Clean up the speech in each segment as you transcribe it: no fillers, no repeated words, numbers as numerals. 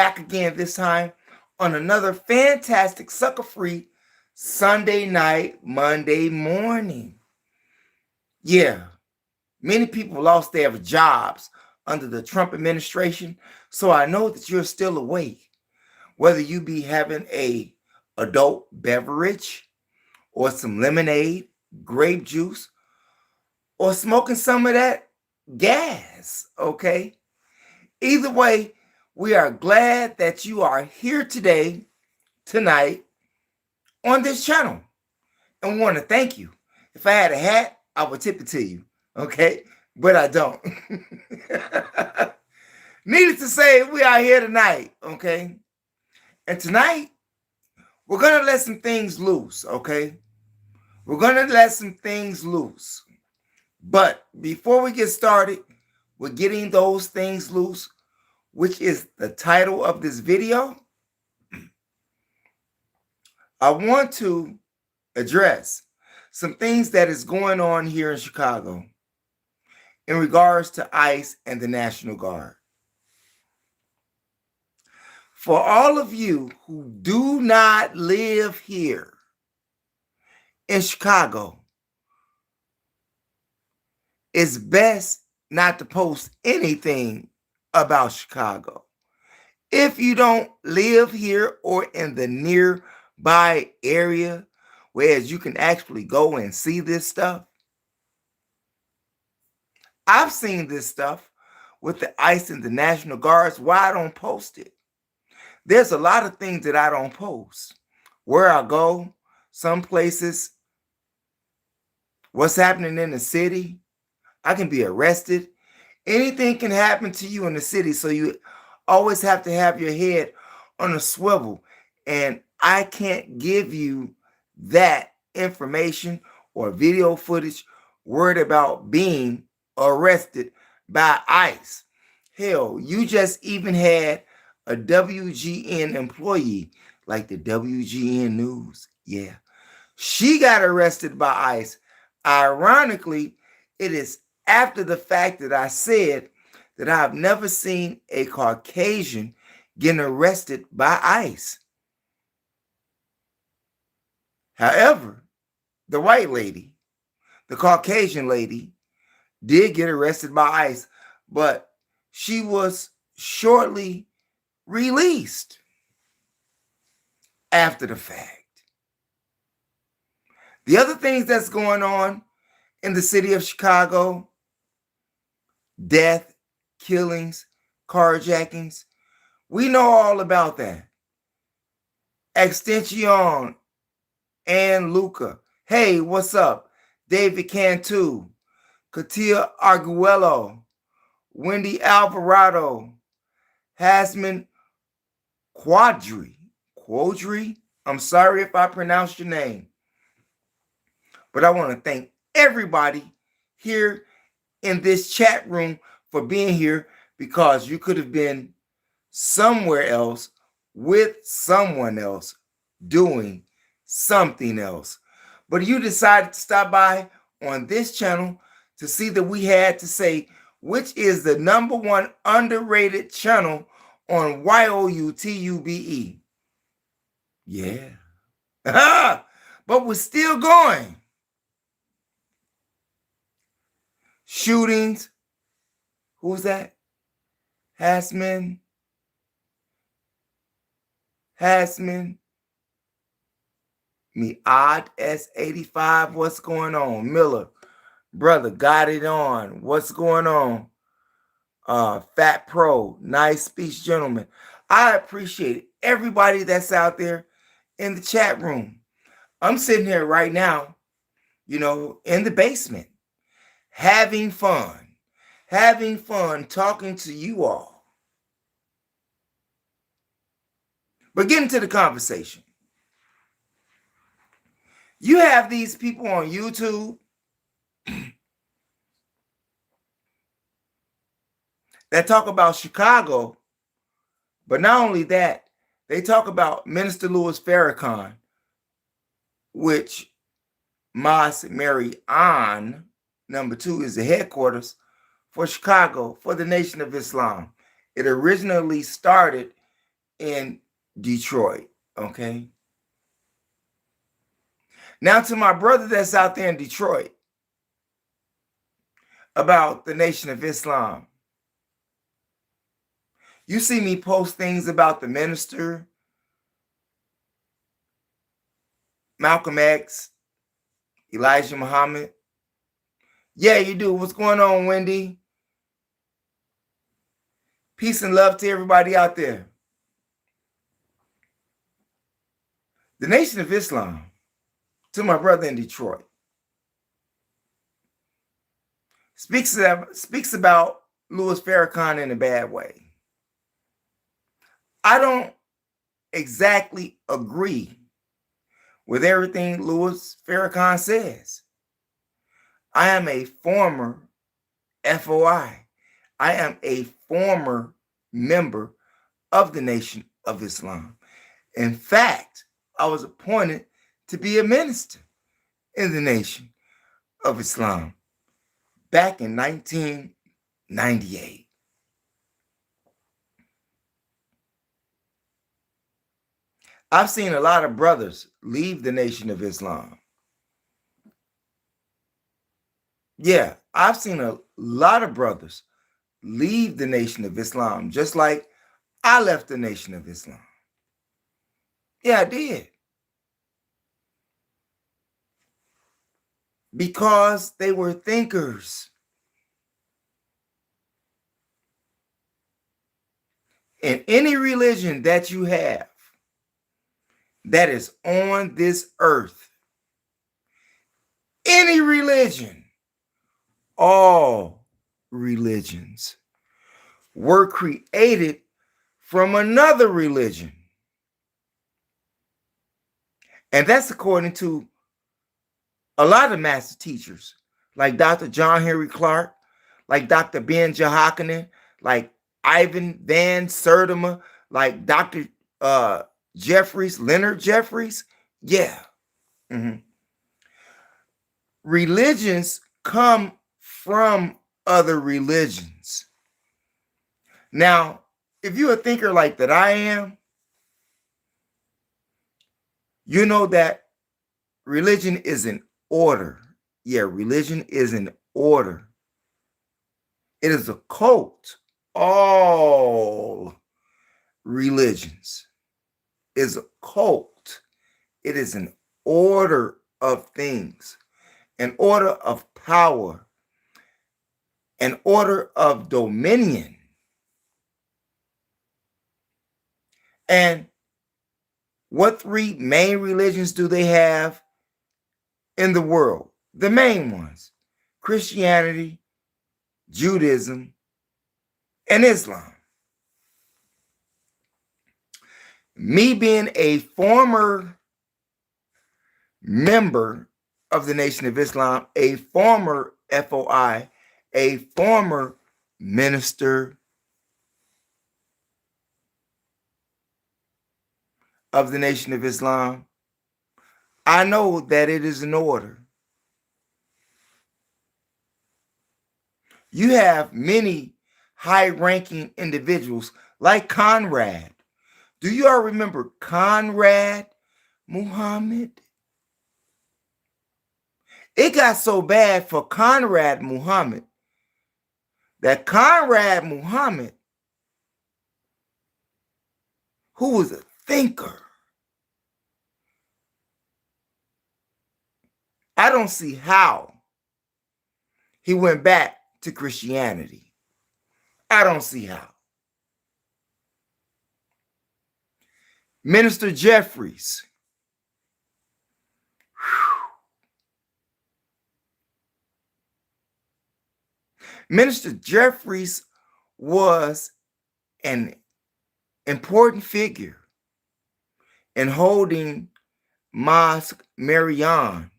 back again this time on another fantastic sucker-free Sunday night, Monday morning. Yeah, many people lost their jobs under the Trump administration, so I know that you're still awake. Whether you be having a adult beverage or some lemonade, grape juice, or smoking some of that gas, okay? Either way, we are glad that you are here today, tonight, on this channel. And we want to thank you. If I had a hat, I would tip it to you, okay? But I don't. Needless to say, we are here tonight, okay? And tonight, we're going to let some things loose, okay? We're going to let some things loose. But before we get started with getting those things loose, which is the title of this video, I want to address some things that is going on here in Chicago in regards to ICE and the National Guard. For all of you who do not live here in Chicago, it's best not to post anything about Chicago. If you don't live here or in the nearby area, whereas you can actually go and see this stuff, I've seen this stuff with the ICE and the National Guards. Why I don't post it? There's a lot of things that I don't post. Where I go, some places, what's happening in the city, I can be arrested. Anything can happen to you in the city, so you always have to have your head on a swivel. And I can't give you that information or video footage worried about being arrested by ICE. Hell, you just even had a WGN employee, like the WGN News. Yeah, she got arrested by ICE. Ironically, it is after the fact that I said that I've never seen a Caucasian getting arrested by ICE. However, the white lady, the Caucasian lady, did get arrested by ICE, but she was shortly released after the fact. The other things that's going on in the city of Chicago: death, killings, carjackings. We know all about that. Extension and Luca. Hey, what's up? David Cantu, Katia Arguello, Wendy Alvarado, Hasman Quadri. I'm sorry if I pronounced your name. But I want to thank everybody here in this chat room for being here, because you could have been somewhere else with someone else doing something else. But you decided to stop by on this channel to see that we had to say which is the #1 underrated channel on YOUTUBE. Yeah. But we're still going. Shootings. Who's that? Hasman. Me odd S85. What's going on? Miller. Brother, got it on. What's going on? Fat Pro. Nice speech, gentlemen. I appreciate everybody that's out there in the chat room. I'm sitting here right now, in the basement, having fun talking to you all. But getting to the conversation. You have these people on YouTube that talk about Chicago, but not only that, they talk about Minister Louis Farrakhan, which Mosque Mary An, #2, is the headquarters for Chicago, for the Nation of Islam. It originally started in Detroit, okay? Now to my brother that's out there in Detroit about the Nation of Islam. You see me post things about the minister, Malcolm X, Elijah Muhammad. Yeah, you do. What's going on, Wendy? Peace and love to everybody out there. The Nation of Islam, to my brother in Detroit, speaks about Louis Farrakhan in a bad way. I don't exactly agree with everything Louis Farrakhan says. I am a former FOI. I am a former member of the Nation of Islam. In fact, I was appointed to be a minister in the Nation of Islam back in 1998. I've seen a lot of brothers leave the Nation of Islam. Yeah, I've seen a lot of brothers leave the Nation of Islam, just like I left the Nation of Islam. Yeah, I did. Because they were thinkers. In any religion that you have that is on this earth, any religion, all religions were created from another religion. And that's according to a lot of master teachers, like Dr. John Henry Clark, like Dr. Ben Jehoiakim, like Ivan Van Sertima, like Dr. Leonard Jeffries. Yeah. Religions come from other religions. Now, if you're a thinker like that I am, you know that religion is an order. Yeah, religion is an order. It is a cult. All religions is a cult. It is an order of things, an order of power, an order of dominion. And what three main religions do they have in the world? The main ones: Christianity, Judaism, and Islam. Me being a former member of the Nation of Islam, a former FOI, a former minister of the Nation of Islam, I know that it is an order. You have many high-ranking individuals like Conrad. Do you all remember Conrad Muhammad? It got so bad for Conrad Muhammad that Conrad Muhammad, who was a thinker, I don't see how he went back to Christianity. I don't see how. Minister Jeffries. Minister Jeffries was an important figure in holding Mosque Marion,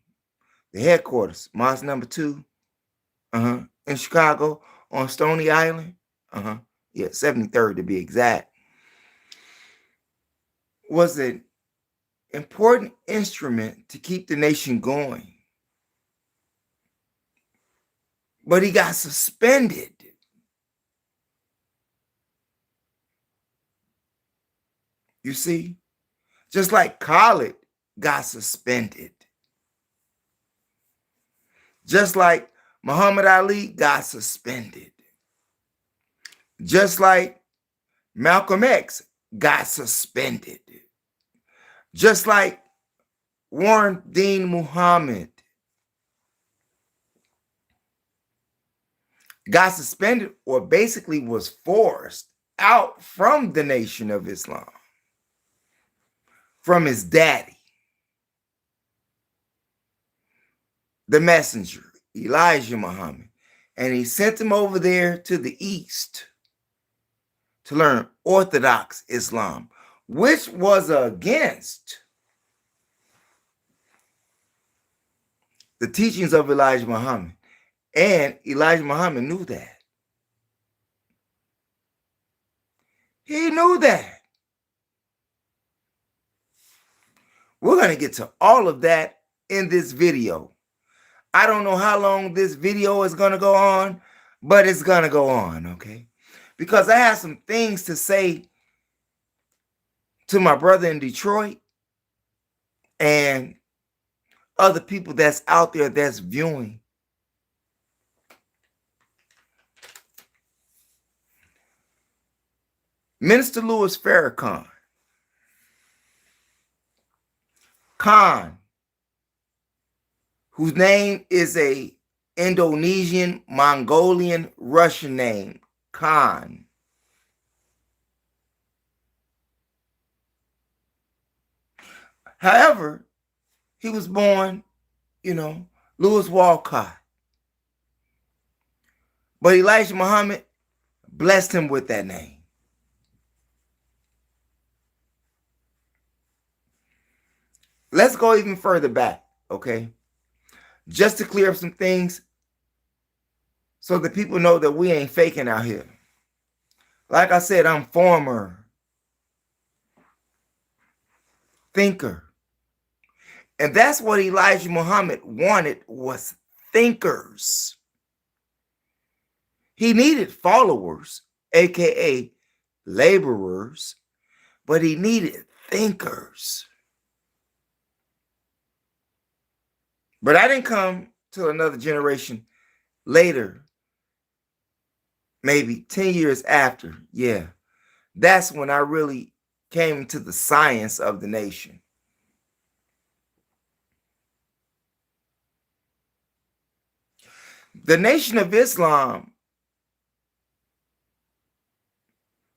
the headquarters, Mosque number 2, in Chicago on Stony Island. Yeah, 73rd to be exact. Was an important instrument to keep the nation going. But he got suspended. You see? Just like Khalid got suspended. Just like Muhammad Ali got suspended. Just like Malcolm X got suspended. Just like Warren Dean Muhammad got suspended or basically was forced out from the Nation of Islam, from his daddy, the messenger, Elijah Muhammad. And he sent him over there to the East to learn Orthodox Islam, which was against the teachings of Elijah Muhammad. And Elijah Muhammad knew that. He knew that. We're going to get to all of that in this video. I don't know how long this video is going to go on, but it's going to go on, okay? Because I have some things to say to my brother in Detroit and other people that's out there that's viewing. Minister Louis Farrakhan, Khan, whose name is a Indonesian, Mongolian, Russian name, Khan. However, he was born, Louis Walcott. But Elijah Muhammad blessed him with that name. Let's go even further back, okay? Just to clear up some things so that people know that we ain't faking out here. Like I said, I'm former thinker. And that's what Elijah Muhammad wanted, was thinkers. He needed followers, aka laborers, but he needed thinkers. But I didn't come to another generation later, maybe 10 years after. Yeah, that's when I really came to the science of the nation. The Nation of Islam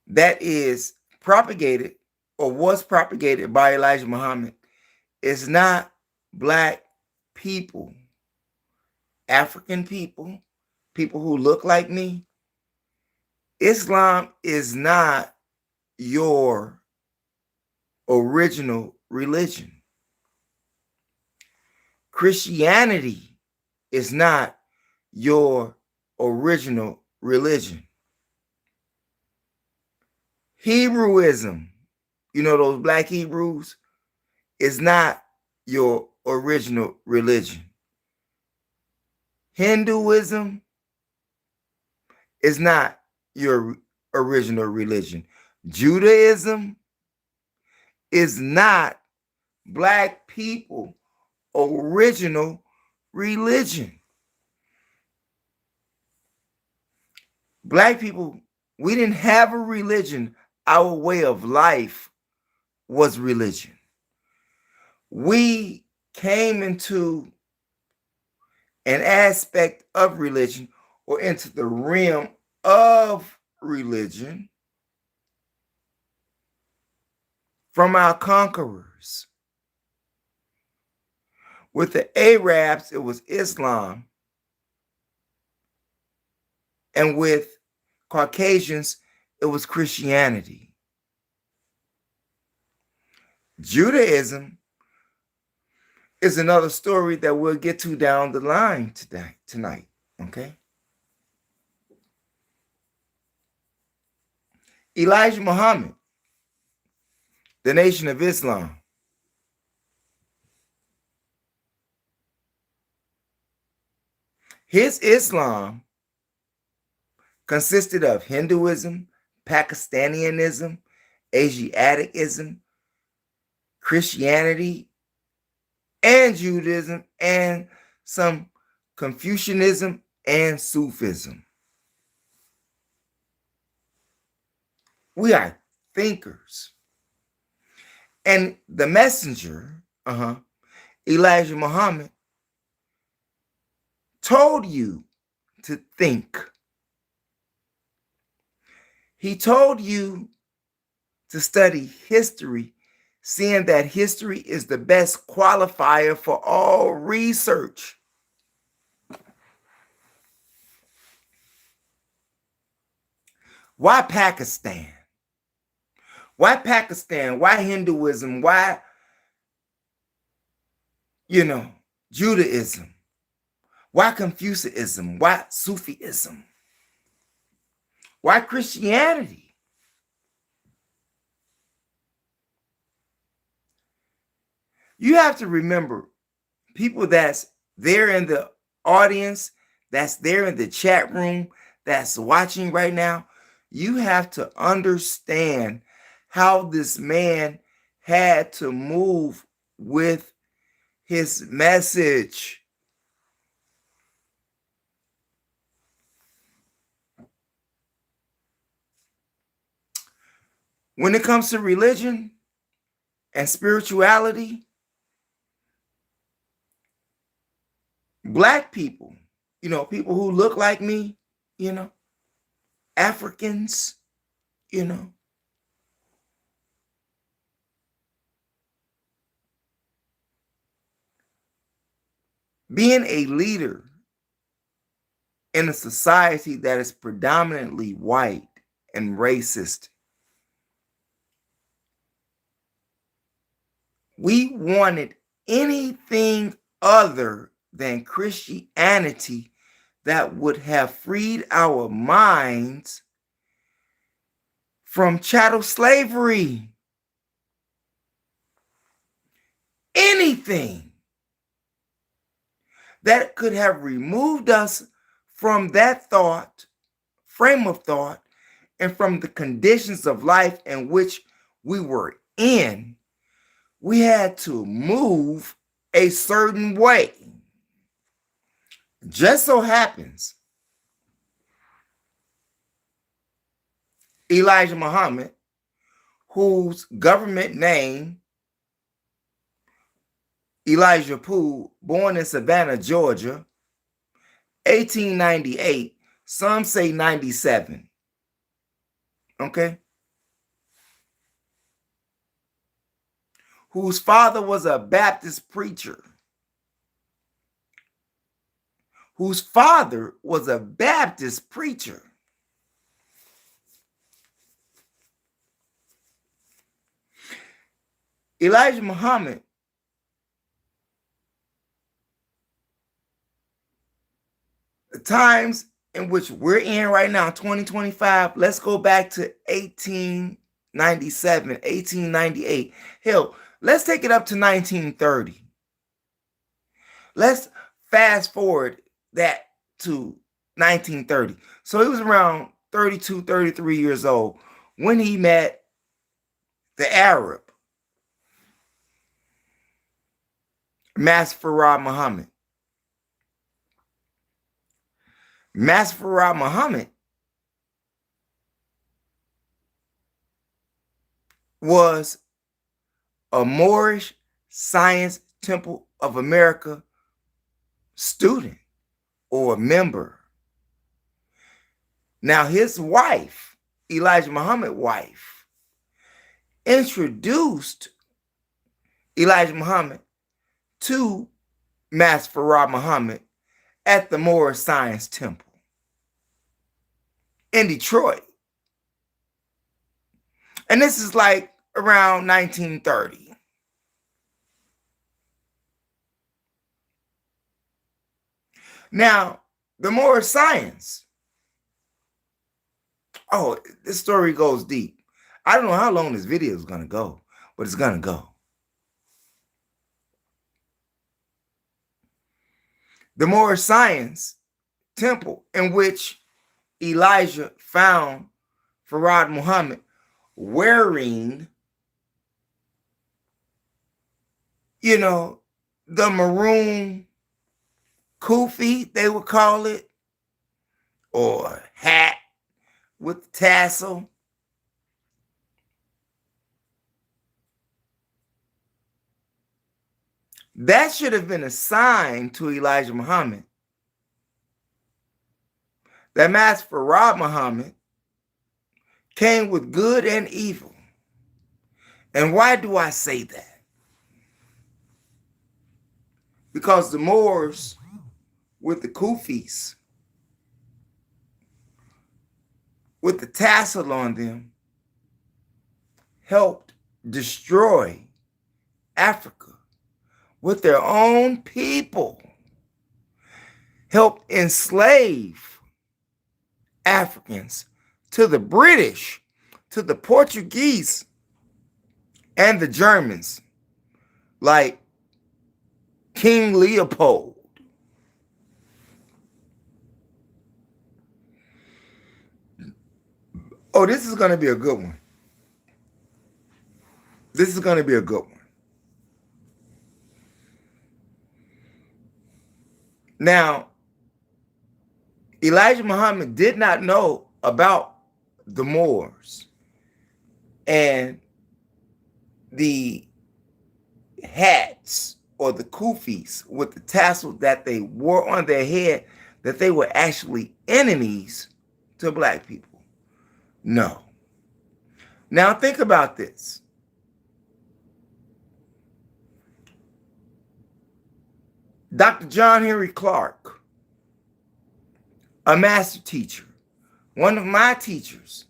that is propagated or was propagated by Elijah Muhammad is not black people, African people, people who look like me. Islam is not your original religion. Christianity is not your original religion. Hebrewism, those black Hebrews, is not your original religion. Hinduism is not your original religion. Judaism is not black people' original religion. Black people, we didn't have a religion. Our way of life was religion. We came into an aspect of religion or into the realm of religion from our conquerors. With the Arabs, it was Islam. And with Caucasians, it was Christianity. Judaism is another story that we'll get to down the line tonight, okay? Elijah Muhammad, the Nation of Islam. His Islam consisted of Hinduism, Pakistanianism, Asiatism, Christianity, and Judaism, and some Confucianism and Sufism. We are thinkers. And the messenger, Elijah Muhammad, told you to think. He told you to study history, seeing that history is the best qualifier for all research. Why Pakistan? Why Pakistan? Why Hinduism? Why, Judaism? Why Confucianism? Why Sufism? Why Christianity? You have to remember, people that's there in the audience, that's there in the chat room, that's watching right now, you have to understand how this man had to move with his message. When it comes to religion and spirituality, Black people, people who look like me, Africans, being a leader in a society that is predominantly white and racist, we wanted anything other than Christianity that would have freed our minds from chattel slavery. Anything that could have removed us from that frame of thought, and from the conditions of life in which we were in, we had to move a certain way. Just so happens, Elijah Muhammad, whose government name, Elijah Poole, born in Savannah, Georgia, 1898, some say 97. Okay? Whose father was a Baptist preacher. Whose father was a Baptist preacher. Elijah Muhammad the times in which we're in right now, 2025, let's go back to 1897, 1898. Hell, let's take it up to 1930. Let's fast forward that to 1930. So he was around 32, 33 years old when he met the Arab, Master Farrakhan Muhammad. Master Farrakhan Muhammad was a Moorish Science Temple of America student or member. Now his wife, Elijah Muhammad's wife, introduced Elijah Muhammad to Master Farrakhan Muhammad at the Moorish Science Temple in Detroit. And this is like around 1930. Now, the Moorish Science. Oh, this story goes deep. I don't know how long this video is going to go, but it's going to go. The Moorish Science Temple in which Elijah found Farrakhan Muhammad wearing, the maroon kufi, they would call it, or hat with the tassel. That should have been a sign to Elijah Muhammad that Master Farad Muhammad came with good and evil. And why do I say that? Because the Moors with the kufis, with the tassel on them, helped destroy Africa with their own people, helped enslave Africans to the British, to the Portuguese, and the Germans, like King Leopold. Oh, this is going to be a good one. This is going to be a good one. Now, Elijah Muhammad did not know about the Moors and the hats or the kufis with the tassel that they wore on their head, that they were actually enemies to black people. No. Now think about this. Dr. John Henry Clark, a master teacher, one of my teachers,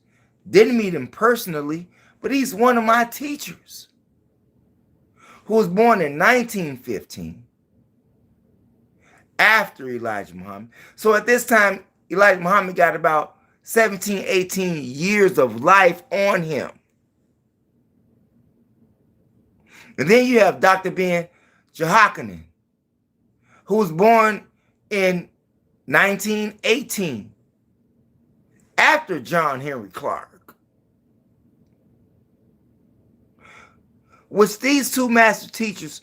didn't meet him personally, but he's one of my teachers, who was born in 1915, after Elijah Muhammad. So at this time, Elijah Muhammad got about 17, 18 years of life on him. And then you have Dr. Ben Jehoiakim, who was born in 1918, after John Henry Clark. Which these two master teachers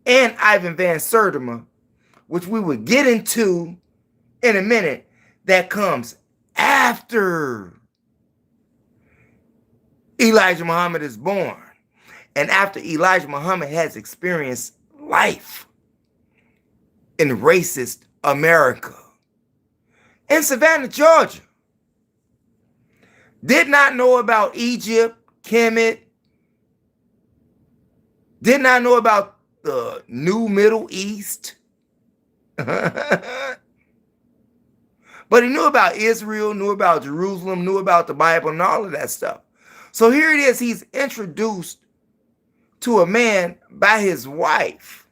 and Ivan Van Sertima, which we will get into in a minute, that comes after Elijah Muhammad is born and after Elijah Muhammad has experienced life in racist America, in Savannah, Georgia. Did not know about Egypt, Kemet, did not know about the new Middle East. But he knew about Israel, knew about Jerusalem, knew about the Bible and all of that stuff. So here it is, he's introduced to a man by his wife,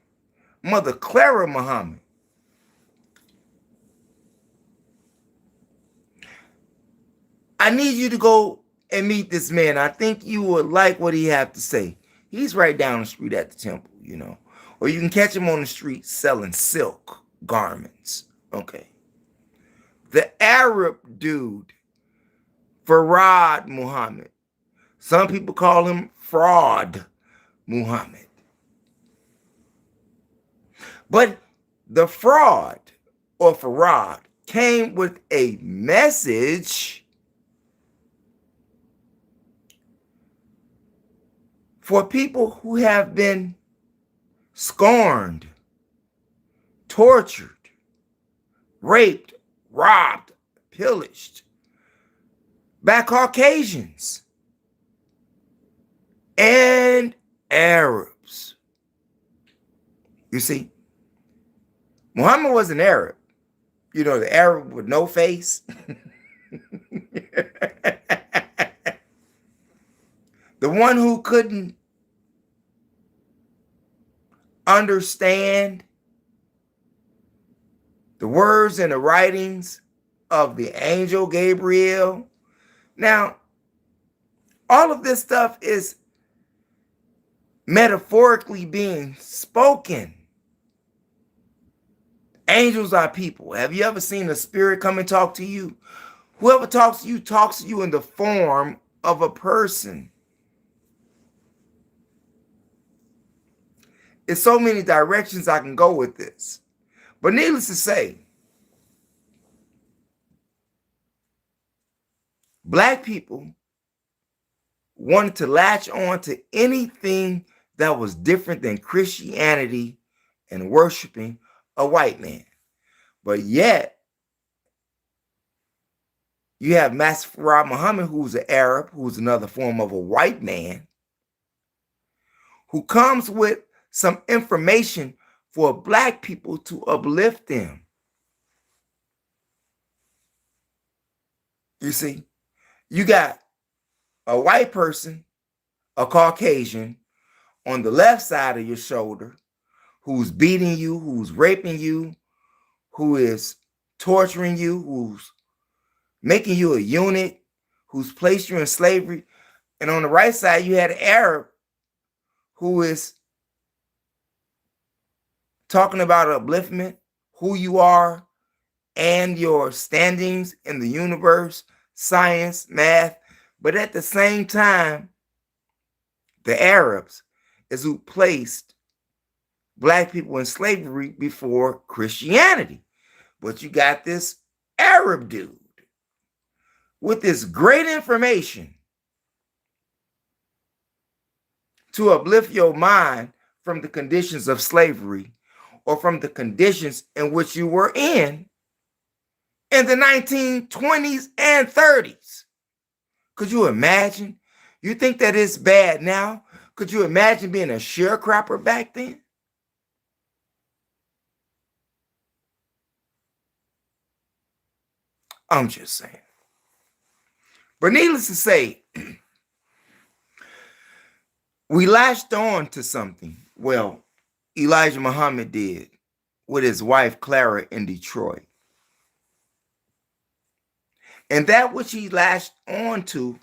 Mother Clara Muhammad. I need you to go and meet this man. I think you would like what he have to say. He's right down the street at the temple, Or you can catch him on the street selling silk garments. Okay. The Arab dude, Farad Muhammad. Some people call him Fraud Muhammad. But the fraud or Farad came with a message for people who have been scorned, tortured, raped, robbed, pillaged by Caucasians and Arabs. You see, Muhammad was an Arab. The Arab with no face. The one who couldn't understand the words and the writings of the angel Gabriel. Now, all of this stuff is metaphorically being spoken. Angels are people. Have you ever seen a spirit come and talk to you? Whoever talks to you in the form of a person. There's so many directions I can go with this. But needless to say, Black people wanted to latch on to anything that was different than Christianity and worshiping a white man. But yet, you have Master Farrakhan Muhammad, who's an Arab, who's another form of a white man, who comes with some information for Black people to uplift them. You see, you got a white person, a Caucasian, on the left side of your shoulder, who's beating you, who's raping you, who is torturing you, who's making you a eunuch, who's placed you in slavery. And on the right side, you had an Arab who is talking about upliftment, who you are, and your standings in the universe, science, math. But at the same time, the Arabs is who placed Black people in slavery before Christianity. But you got this Arab dude with this great information to uplift your mind from the conditions of slavery or from the conditions in which you were in the 1920s and 30s. Could you imagine? You think that it's bad now? Could you imagine being a sharecropper back then? I'm just saying. But needless to say, we latched on to something. Well, Elijah Muhammad did with his wife Clara in Detroit. And that which he latched on to,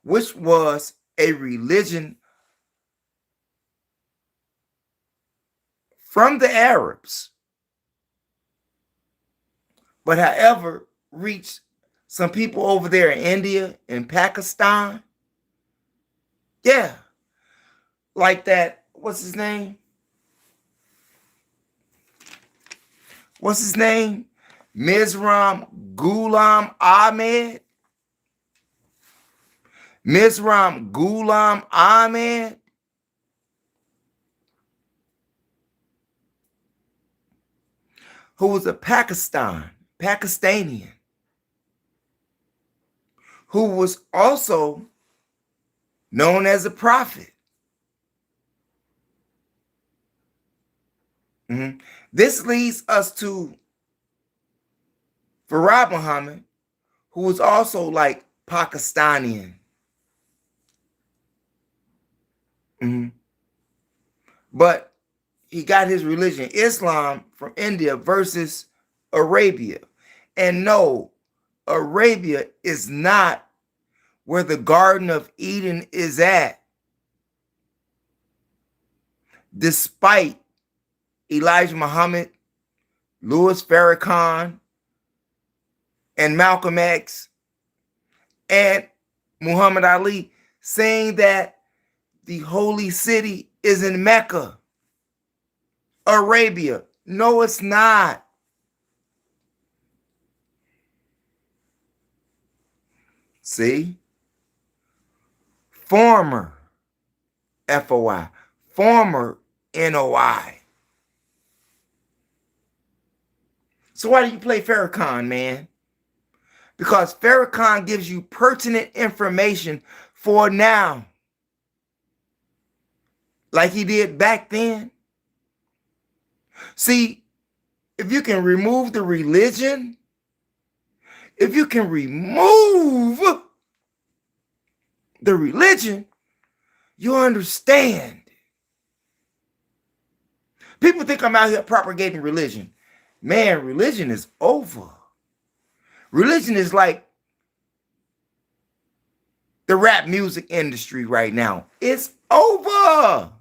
which was a religion from the Arabs, but however reached some people over there in India and Pakistan. Yeah. Like that, what's his name? What's his name? Mizram Ghulam Ahmed. Mizram Ghulam Ahmed. Who was a Pakistani, who was also known as a prophet. This leads us to Farrakhan Muhammad, who was also like Pakistani. But he got his religion, Islam, from India versus Arabia. And no, Arabia is not where the Garden of Eden is at. Despite Elijah Muhammad, Louis Farrakhan, and Malcolm X, and Muhammad Ali saying that the holy city is in Mecca, Arabia. No, it's not. See? Former FOI, former NOI. So why do you play Farrakhan, man? Because Farrakhan gives you pertinent information for now. Like he did back then. See, if you can remove the religion, if you can remove the religion, you understand. People think I'm out here propagating religion. Man, religion is over. Religion is like the rap music industry right now. It's over.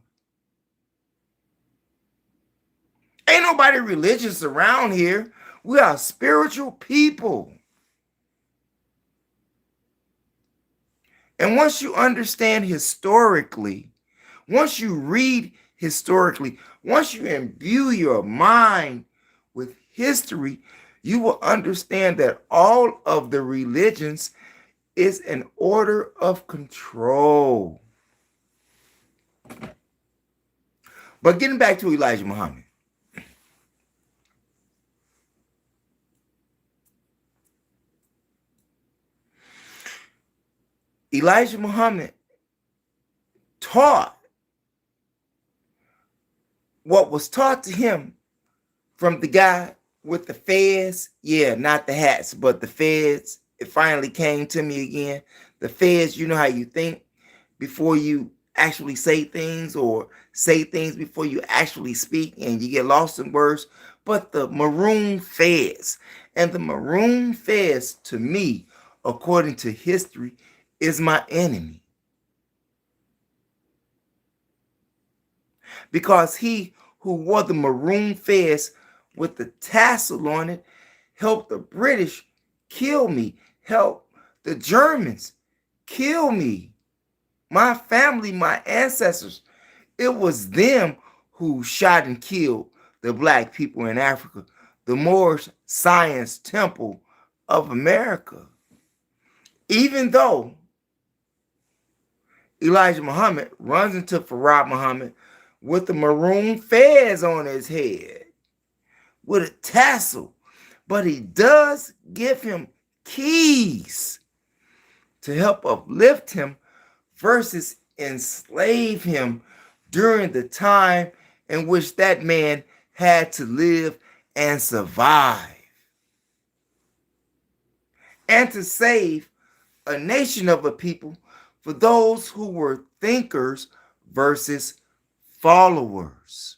Ain't nobody religious around here. We are spiritual people. And once you understand historically, once you read historically, once you imbue your mind with history, you will understand that all of the religions is an order of control. But getting back to Elijah Muhammad. Elijah Muhammad taught what was taught to him from the guy with the fez. Yeah, not the hats, but the fez. It finally came to me again. The fez, you know how you think before you actually say things, or say things before you actually speak, and you get lost in words. But the maroon fez, and the maroon fez, to me, according to history, is my enemy. Because he who wore the maroon fez with the tassel on it helped the British kill me, helped the Germans kill me, my family, my ancestors. It was them who shot and killed the black people in Africa, the Moorish Science Temple of America. Even though Elijah Muhammad runs into Farrakhan Muhammad with the maroon fez on his head, with a tassel, but he does give him keys to help uplift him versus enslave him during the time in which that man had to live and survive, and to save a nation of a people for those who were thinkers versus followers.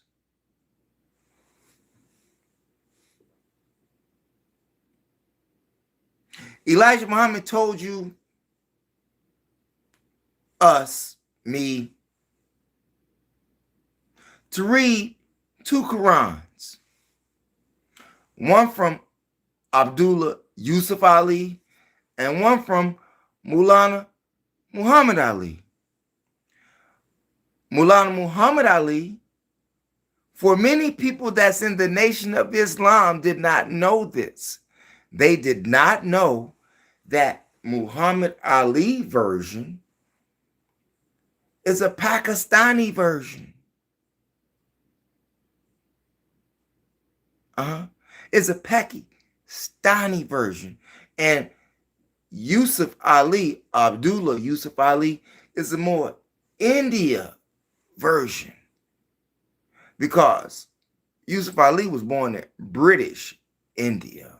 Elijah Muhammad told you, us, me, to read 2 Qurans. One from Abdullah Yusuf Ali and one from Maulana Muhammad Ali. Maulana Muhammad Ali, for many people that's in the Nation of Islam, did not know this. They did not know that Muhammad Ali version is a Pakistani version. It's a Pakistani version. And Yusuf Ali, Abdullah Yusuf Ali, is a more India version, because Yusuf Ali was born in British India.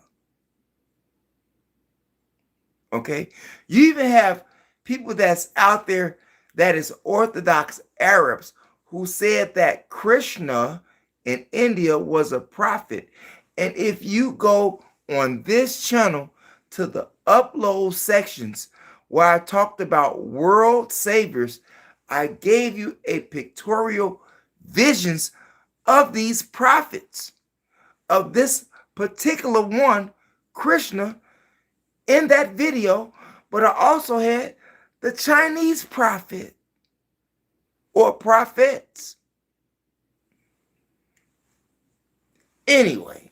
Okay? You even have people that's out there that is Orthodox Arabs who said that Krishna in India was a prophet. And if you go on this channel to the upload sections where I talked about world saviors, I gave you a pictorial visions of these prophets, of this particular one, Krishna, in that video. But I also had the Chinese prophet or prophets. Anyway,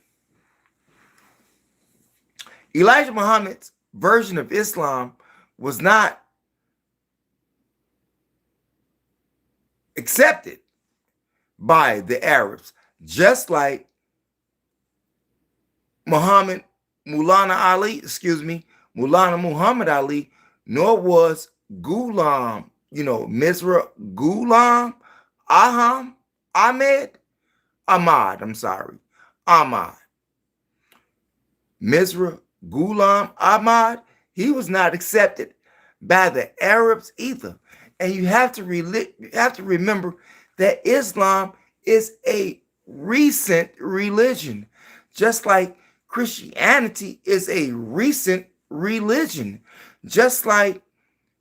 Elijah Muhammad's version of Islam was not accepted by the Arabs, just like Maulana Muhammad Ali, nor was Ghulam, Mirza Ghulam Ahmad. Mirza Ghulam Ahmad, he was not accepted by the Arabs either. And you have to remember that Islam is a recent religion, just like Christianity is a recent religion, just like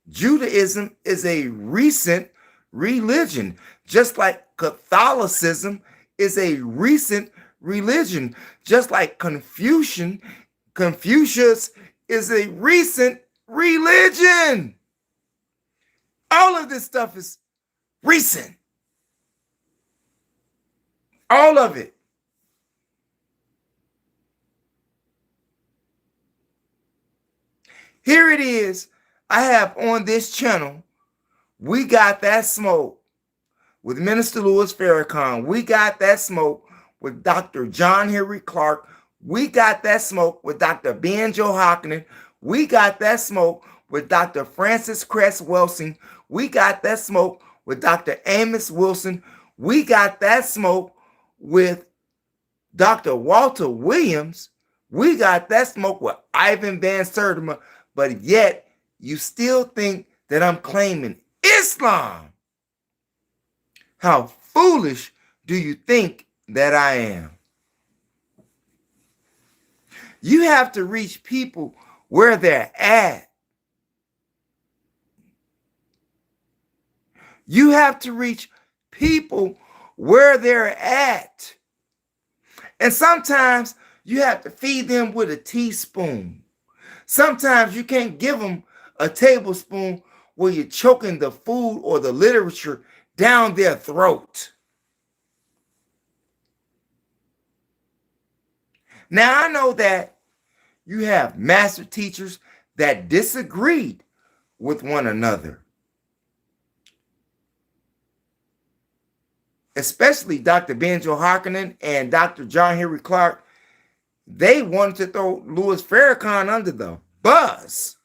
Judaism is a recent religion, just like Catholicism is a recent religion, just like Confucius is a recent religion. All of this stuff is recent. All of it. Here it is. I have on this channel, We Got That Smoke with Minister Louis Farrakhan. We Got That Smoke with Dr. John Henry Clark. We Got That Smoke with Dr. Ben Johanan. We Got That Smoke with Dr. Francis Cress Welsing. We Got That Smoke with Dr. Amos Wilson. We Got That Smoke with Dr. Walter Williams. We got that smoke with Ivan Van Sertima, but yet you still think that I'm claiming Islam. How foolish do you think that I am? You have to reach people where they're at. You have to reach people where they're at. And sometimes you have to feed them with a teaspoon. Sometimes you can't give them a tablespoon where you're choking the food or the literature down their throat. Now, I know that you have master teachers that disagreed with one another, especially Dr. Ben Johanan and Dr. John Henry Clark. They wanted to throw Louis Farrakhan under the bus.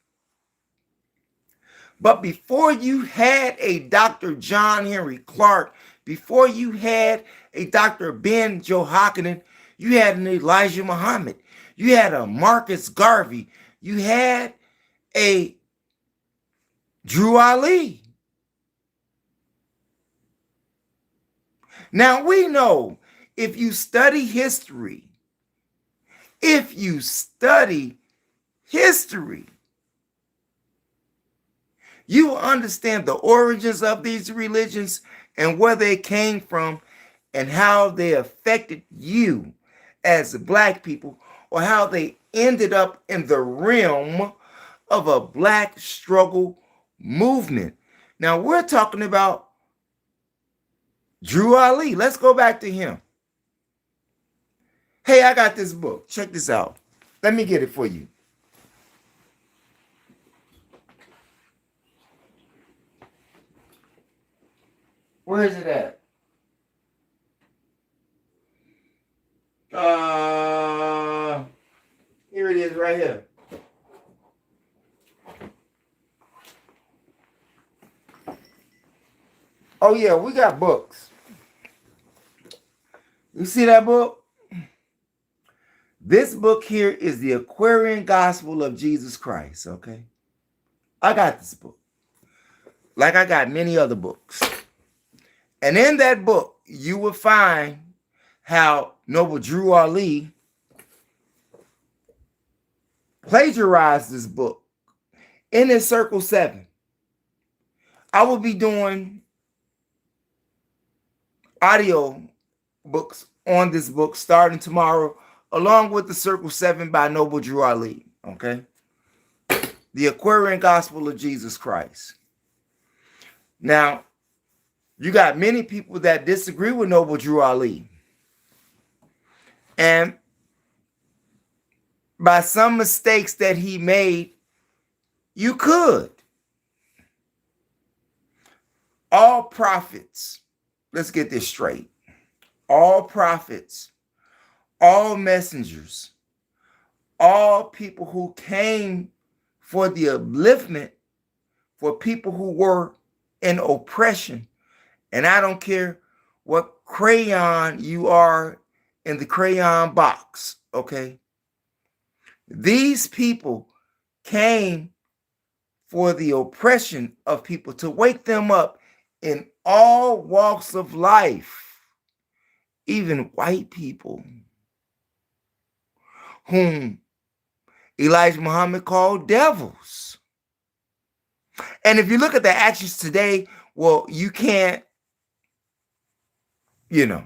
But before you had a Dr. John Henry Clark, before you had a Dr. Ben Johanan, you had an Elijah Muhammad. You had a Marcus Garvey. You had a Drew Ali. Now we know if you study history, you will understand the origins of these religions and where they came from and how they affected you as Black people, or how they ended up in the realm of a Black struggle movement. Now we're talking about Drew Ali. Let's go back to him. Hey, I got this book. Check this out. Let me get it for you. Where is it at? Here it is right here. Oh yeah, we got books. You see that book? This book here is the Aquarian Gospel of Jesus Christ, okay? I got this book, like I got many other books. And in that book, you will find how Noble Drew Ali plagiarized this book in his Circle 7. I will be doing audio books on this book starting tomorrow, along with the Circle 7 by Noble Drew Ali, okay? The Aquarian Gospel of Jesus Christ. Now, you got many people that disagree with Noble Drew Ali. And by some mistakes that he made, you could. All prophets, let's get this straight. All prophets, all messengers, all people who came for the upliftment for people who were in oppression. And I don't care what crayon you are in the crayon box, okay? These people came for the oppression of people, to wake them up in all walks of life, even white people, whom Elijah Muhammad called devils. And if you look at the actions today, well, you can't, you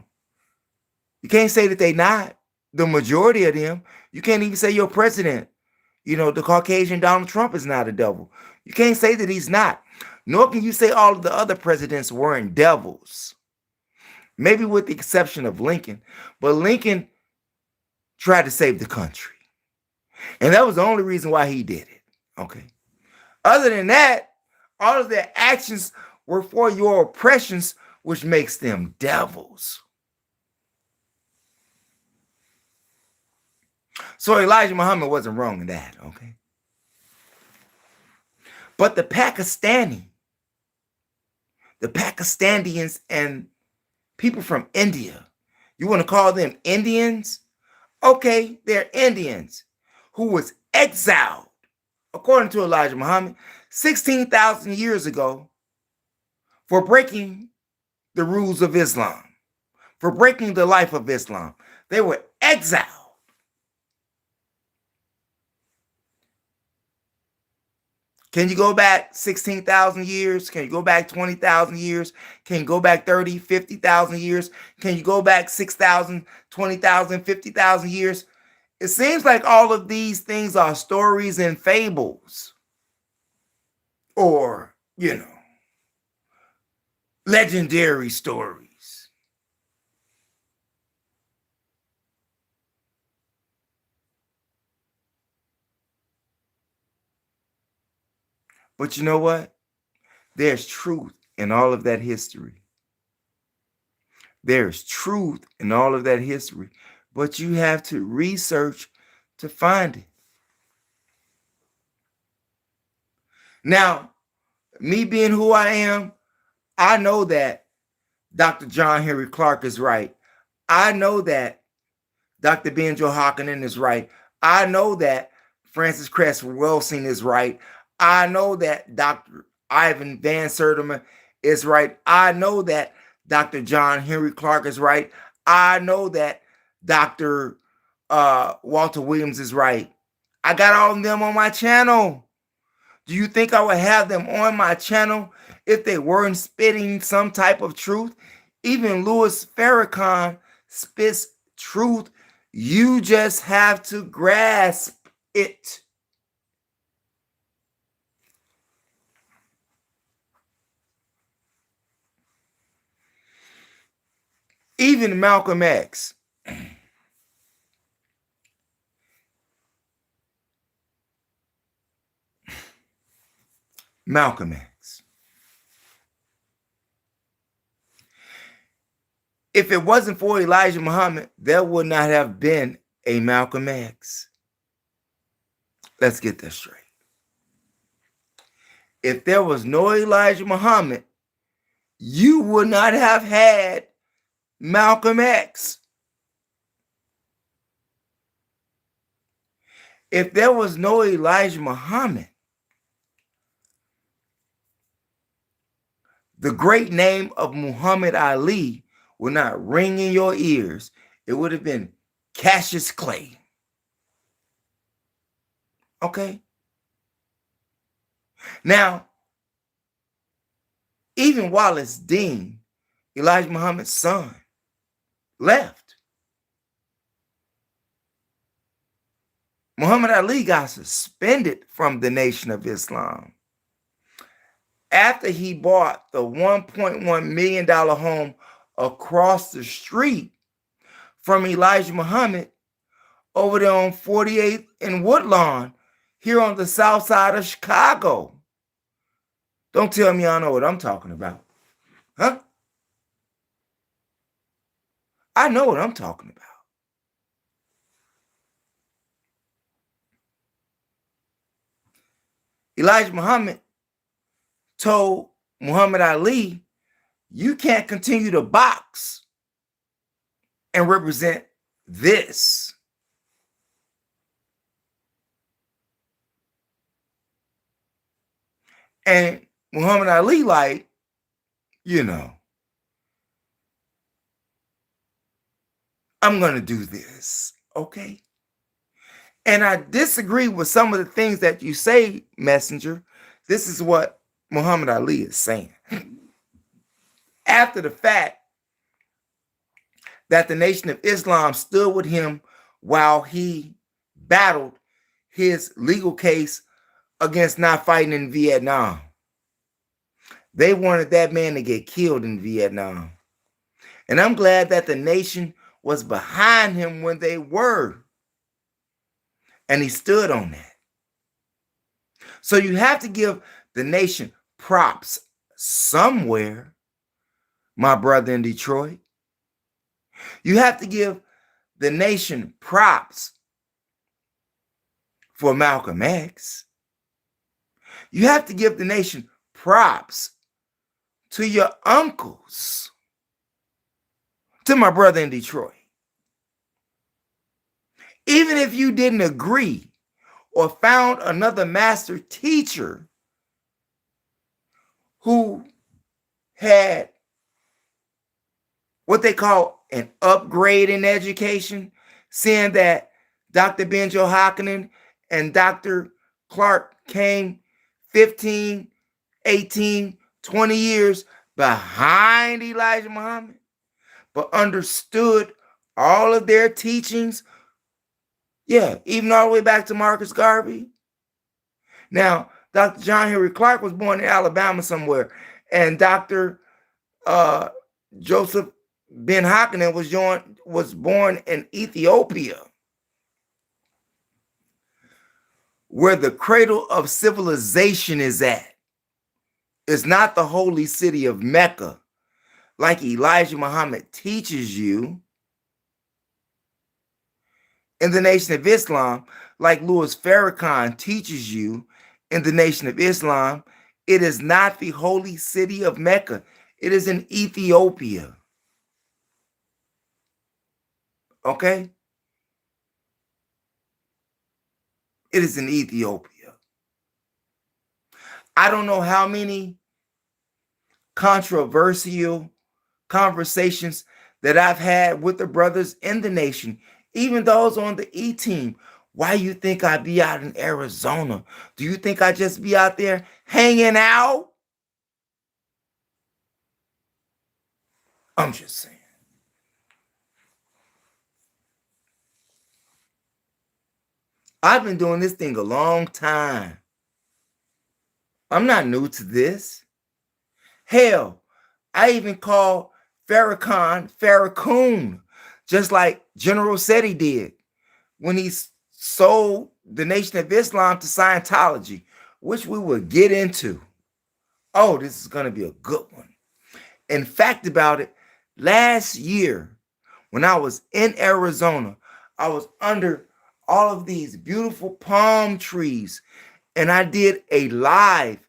can't say that they not. The majority of them, you can't even say your president, the Caucasian Donald Trump is not a devil. You can't say that he's not. Nor can you say all of the other presidents weren't devils. Maybe with the exception of Lincoln. But Lincoln tried to save the country. And that was the only reason why he did it. Okay. Other than that, all of their actions were for your oppressions, which makes them devils. So Elijah Muhammad wasn't wrong in that, okay? But the Pakistanians and people from India, you want to call them Indians? Okay, they're Indians who was exiled, according to Elijah Muhammad, 16,000 years ago for breaking the rules of Islam, for breaking the life of Islam. They were exiled. Can you go back 16,000 years? Can you go back 20,000 years? Can you go back 30, 50,000 years? Can you go back 6,000, 20,000, 50,000 years? It seems like all of these things are stories and fables. Or, legendary stories. But you know what? There's truth in all of that history. There's truth in all of that history. But you have to research to find it. Now, me being who I am, I know that Dr. John Henry Clark is right. I know that Dr. Benjo Harkonnen is right. I know that Francis Cress Welsing is right. I know that Dr. Ivan Van Sertima is right. I know that Dr. John Henry Clark is right. I know that Dr. Walter Williams is right. I got all of them on my channel. Do you think I would have them on my channel if they weren't spitting some type of truth? Even Louis Farrakhan spits truth. You just have to grasp it. Even Malcolm X. Malcolm X. If it wasn't for Elijah Muhammad, there would not have been a Malcolm X. Let's get this straight. If there was no Elijah Muhammad, you would not have had Malcolm X. If there was no Elijah Muhammad, the great name of Muhammad Ali would not ring in your ears. It would have been Cassius Clay. Okay? Now, even Wallace Dean, Elijah Muhammad's son, left. Muhammad Ali got suspended from the Nation of Islam after he bought the $1.1 million home across the street from Elijah Muhammad over there on 48th and Woodlawn here on the south side of Chicago. Don't tell me I know what I'm talking about. Huh? I know what I'm talking about. Elijah Muhammad told Muhammad Ali, you can't continue to box and represent this. And Muhammad Ali, like, I'm going to do this, okay? And I disagree with some of the things that you say, Messenger. This is what Muhammad Ali is saying. After the fact that the Nation of Islam stood with him while he battled his legal case against not fighting in Vietnam. They wanted that man to get killed in Vietnam. And I'm glad that the nation was behind him when they were. And he stood on that. So you have to give the nation props somewhere, my brother in Detroit. You have to give the nation props for Malcolm X. You have to give the nation props to your uncles, to my brother in Detroit. Even if you didn't agree or found another master teacher who had what they call an upgrade in education, seeing that Dr. Benjo Hakkinen and Dr. Clark came 15, 18, 20 years behind Elijah Muhammad, but understood all of their teachings. Yeah, even all the way back to Marcus Garvey. Now, Dr. John Henry Clark was born in Alabama somewhere, and Dr. Joseph Ben Hakkinen was born in Ethiopia, where the cradle of civilization is at. It's not the holy city of Mecca, like Elijah Muhammad teaches you. In the Nation of Islam, like Louis Farrakhan teaches you in the Nation of Islam, it is not the holy city of Mecca. It is in Ethiopia. Okay? It is in Ethiopia. I don't know how many controversial conversations that I've had with the brothers in the nation, even those on the E team. Why you think I be out in Arizona? Do you think I just be out there hanging out? I'm just saying. I've been doing this thing a long time. I'm not new to this. Hell, I even call Farrakhan, just like General Seti did when he sold the Nation of Islam to Scientology, which we will get into. Oh, this is going to be a good one. In fact about it, last year when I was in Arizona, I was under all of these beautiful palm trees, and I did a live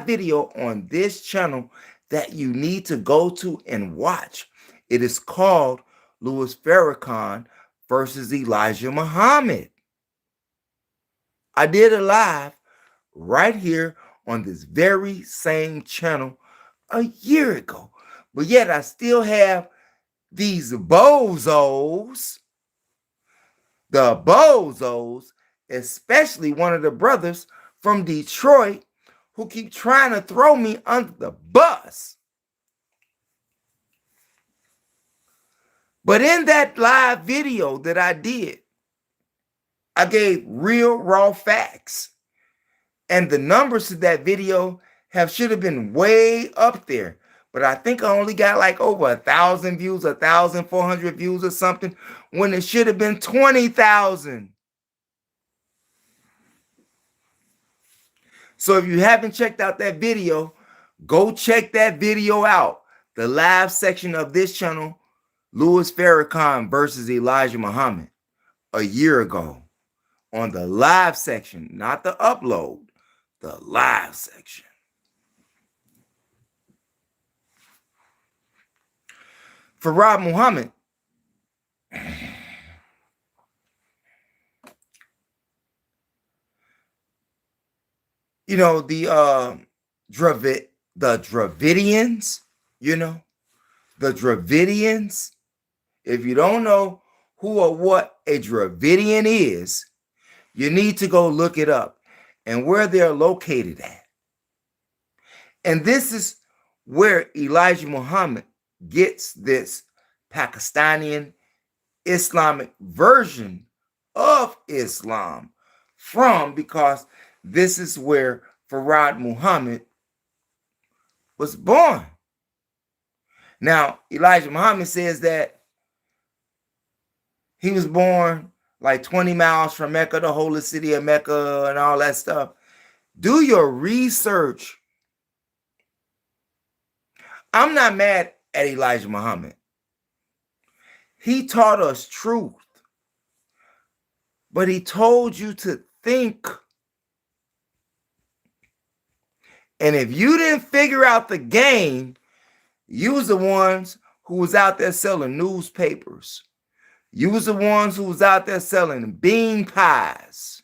video on this channel that you need to go to and watch. It is called Louis Farrakhan versus Elijah Muhammad. I did a live right here on this very same channel a year ago. But yet I still have these bozos, especially one of the brothers from Detroit, who keep trying to throw me under the bus. But in that live video that I did, I gave real raw facts. And the numbers to that video should have been way up there. But I think I only got like over 1,000 views, 1,400 views or something, when it should have been 20,000. So if you haven't checked out that video, go check that video out. The live section of this channel, Louis Farrakhan versus Elijah Muhammad, a year ago, on the live section, not the upload, the live section. For Rob Muhammad, you know, the Dravidians, the Dravidians. If you don't know who or what a Dravidian is, you need to go look it up and where they're located at. And this is where Elijah Muhammad gets this Pakistani Islamic version of Islam from, because this is where Farad Muhammad was born. Now, Elijah Muhammad says that he was born like 20 miles from Mecca, the holy city of Mecca, and all that stuff. Do your research. I'm not mad at Elijah Muhammad. He taught us truth, but he told you to think. And if you didn't figure out the game, you was the ones who was out there selling newspapers. You was the ones who was out there selling bean pies.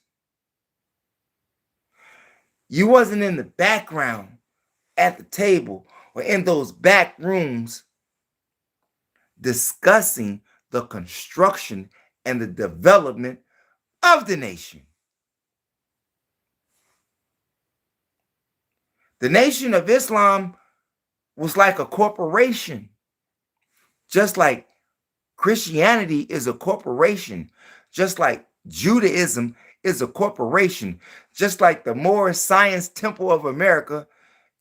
You wasn't in the background at the table or in those back rooms discussing the construction and the development of the nation. The Nation of Islam was like a corporation, just like Christianity is a corporation, just like Judaism is a corporation, just like the Moorish Science Temple of America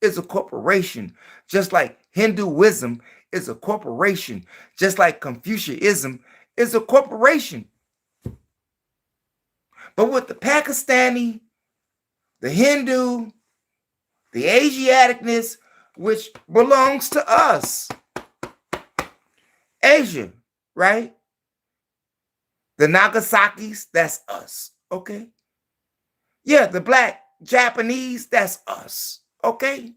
is a corporation, just like Hinduism is a corporation, just like Confucianism is a corporation. But with the Pakistani, the Hindu, the Asiaticness, which belongs to us, Asia, right? The Nagasaki's, that's us, okay? Yeah, the black Japanese, that's us, okay?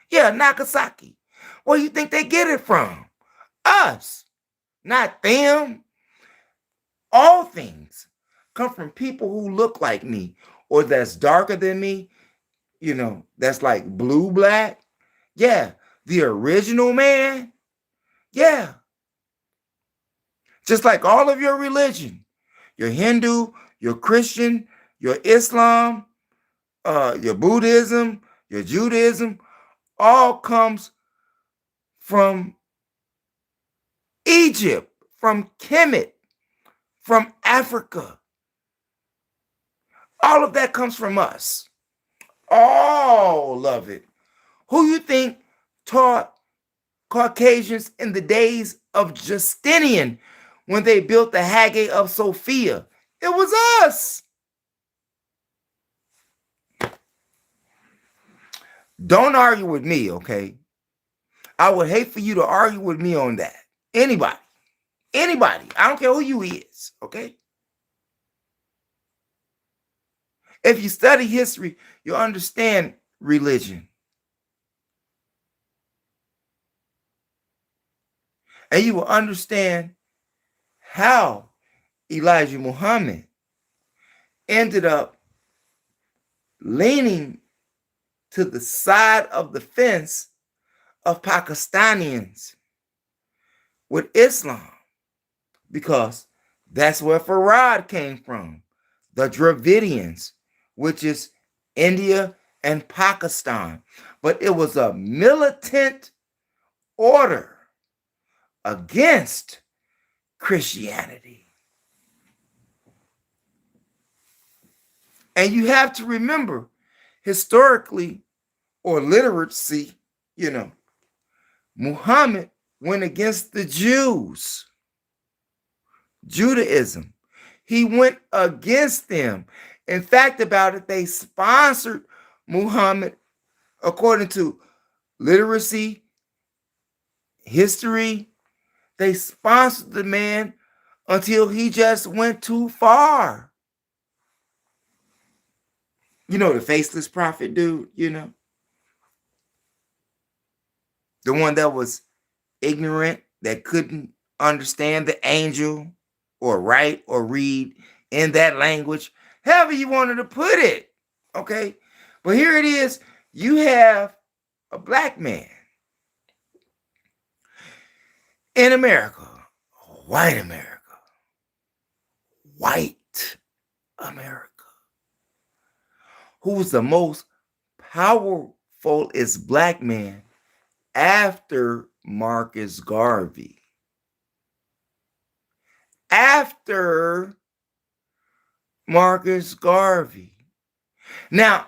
Yeah, Nagasaki. Where do you think they get it from? Us, not them. All things come from people who look like me or that's darker than me, you know, that's like blue black. Yeah, the original man. Yeah. Just like all of your religion, your Hindu, your Christian, your Islam, your Buddhism, your Judaism, all comes from Egypt, from Kemet, from Africa. All of that comes from us. All of it. Who you think taught Caucasians in the days of Justinian when they built the Hagia of Sophia? It was us. Don't argue with me, okay? I would hate for you to argue with me on that. Anybody. I don't care who you is, okay? If you study history, you'll understand religion. And you will understand how Elijah Muhammad ended up leaning to the side of the fence of Pakistanians with Islam, because that's where Farad came from, the Dravidians, which is India and Pakistan. But it was a militant order against Christianity. And you have to remember, historically or literacy, you know, Muhammad went against the Jews. Judaism. He went against them. In fact, about it, they sponsored Muhammad according to literacy, history. They sponsored the man until he just went too far. You know, the faceless prophet dude, you know, the one that was ignorant, that couldn't understand the angel or write or read in that language, however you wanted to put it, okay? But here it is, you have a black man in America, white America, who was the most powerful black man after Marcus Garvey. After Marcus Garvey. Now,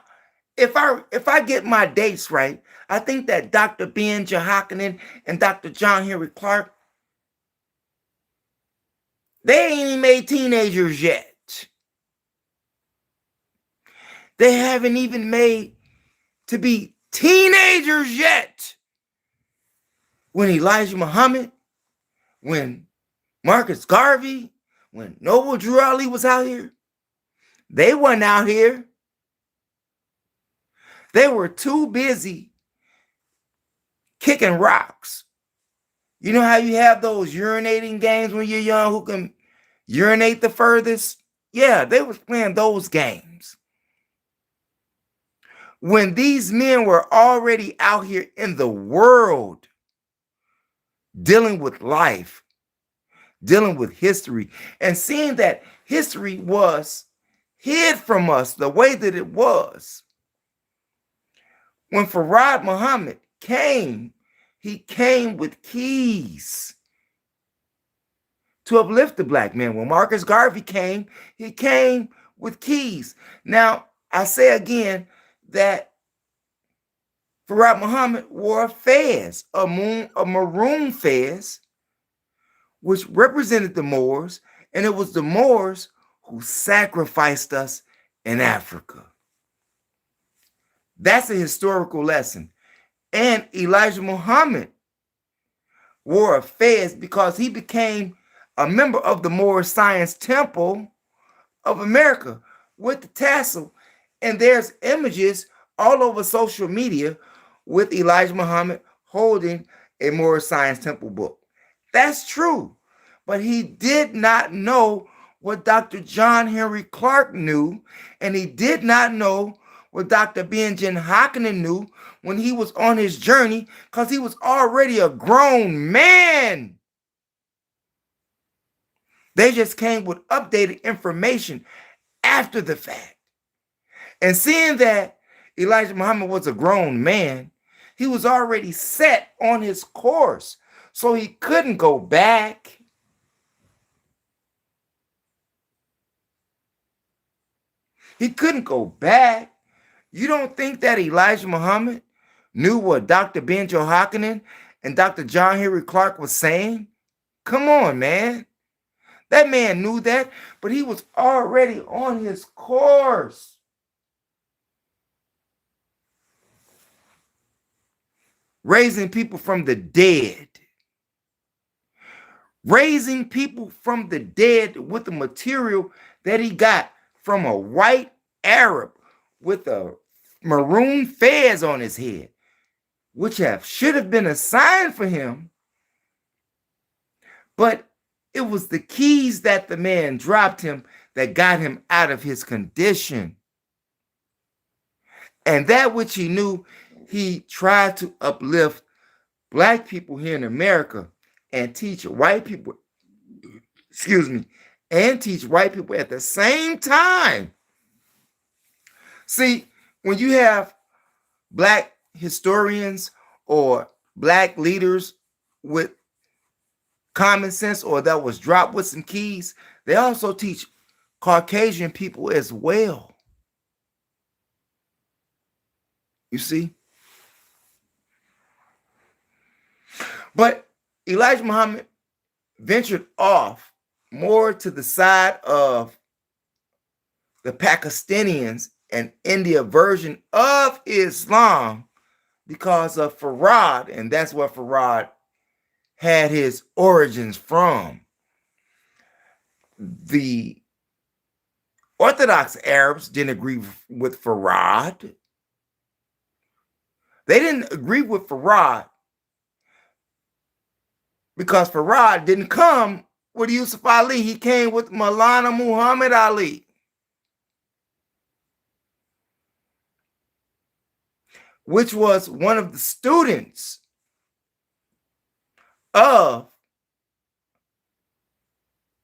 if I get my dates right, I think that Dr. Ben Jehoiakim and Dr. John Henry Clark, they ain't even made teenagers yet. They haven't even made to be teenagers yet. When Elijah Muhammad, when Marcus Garvey, when Noble Drew Ali was out here, they weren't out here. They were too busy kicking rocks. You know how you have those urinating games when you're young, who can urinate the furthest? Yeah, they was playing those games. When these men were already out here in the world dealing with life, dealing with history, and seeing that history was hid from us the way that it was. When Farrakhan Muhammad came, he came with keys to uplift the black man. When Marcus Garvey came, he came with keys. Now, I say again that Farrakhan Muhammad wore a fez, a maroon fez, which represented the Moors, and it was the Moors who sacrificed us in Africa. That's a historical lesson. And Elijah Muhammad wore a fez because he became a member of the Moorish Science Temple of America with the tassel. And there's images all over social media with Elijah Muhammad holding a Moorish Science Temple book. That's true. But he did not know what Dr. John Henry Clark knew, and he did not know what Dr. Ben Jehoiakim knew when he was on his journey, because he was already a grown man. They just came with updated information after the fact. And seeing that Elijah Muhammad was a grown man, he was already set on his course, so he couldn't go back. He couldn't go back. You don't think that Elijah Muhammad knew what Dr. Ben Jehoiakim and Dr. John Henry Clark was saying? Come on, man. That man knew that, but he was already on his course. Raising people from the dead. Raising people from the dead with the material that he got from a white Arab with a maroon fez on his head, which should have been a sign for him. But it was the keys that the man dropped him that got him out of his condition. And that which he knew, he tried to uplift black people here in America and teach white people, and teach white people at the same time. See, when you have black historians or black leaders with common sense, or that was dropped with some keys, they also teach Caucasian people as well. You see? But Elijah Muhammad ventured off more to the side of the Pakistanians and India version of Islam because of Farrakhan, and that's where Farrakhan had his origins from. The Orthodox Arabs didn't agree with Farrakhan. They didn't agree with Farrakhan because Farrakhan didn't come with Yusuf Ali. He came with Maulana Muhammad Ali, which was one of the students of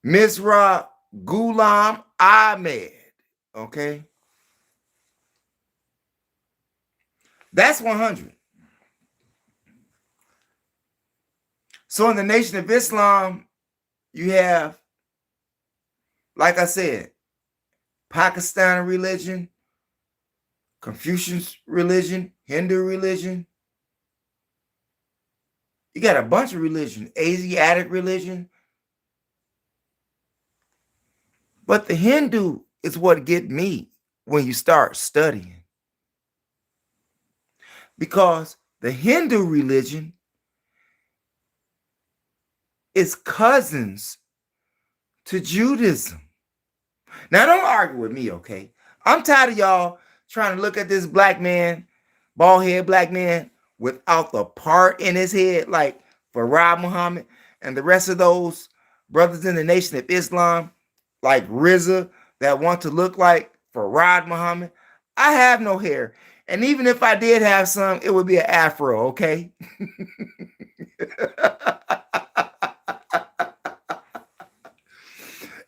Mirza Ghulam Ahmed. Okay? That's 100. So in the Nation of Islam, you have, like I said, Pakistani religion, Confucius religion, Hindu religion. You got a bunch of religion, Asiatic religion. But the Hindu is what get me when you start studying. Because the Hindu religion is cousins to Judaism. Now, don't argue with me, okay? I'm tired of y'all trying to look at this black man, bald head black man, without the part in his head, like Farrakhan Muhammad and the rest of those brothers in the Nation of Islam, like Rizza, that want to look like Farrakhan Muhammad. I have no hair. And even if I did have some, it would be an afro, okay?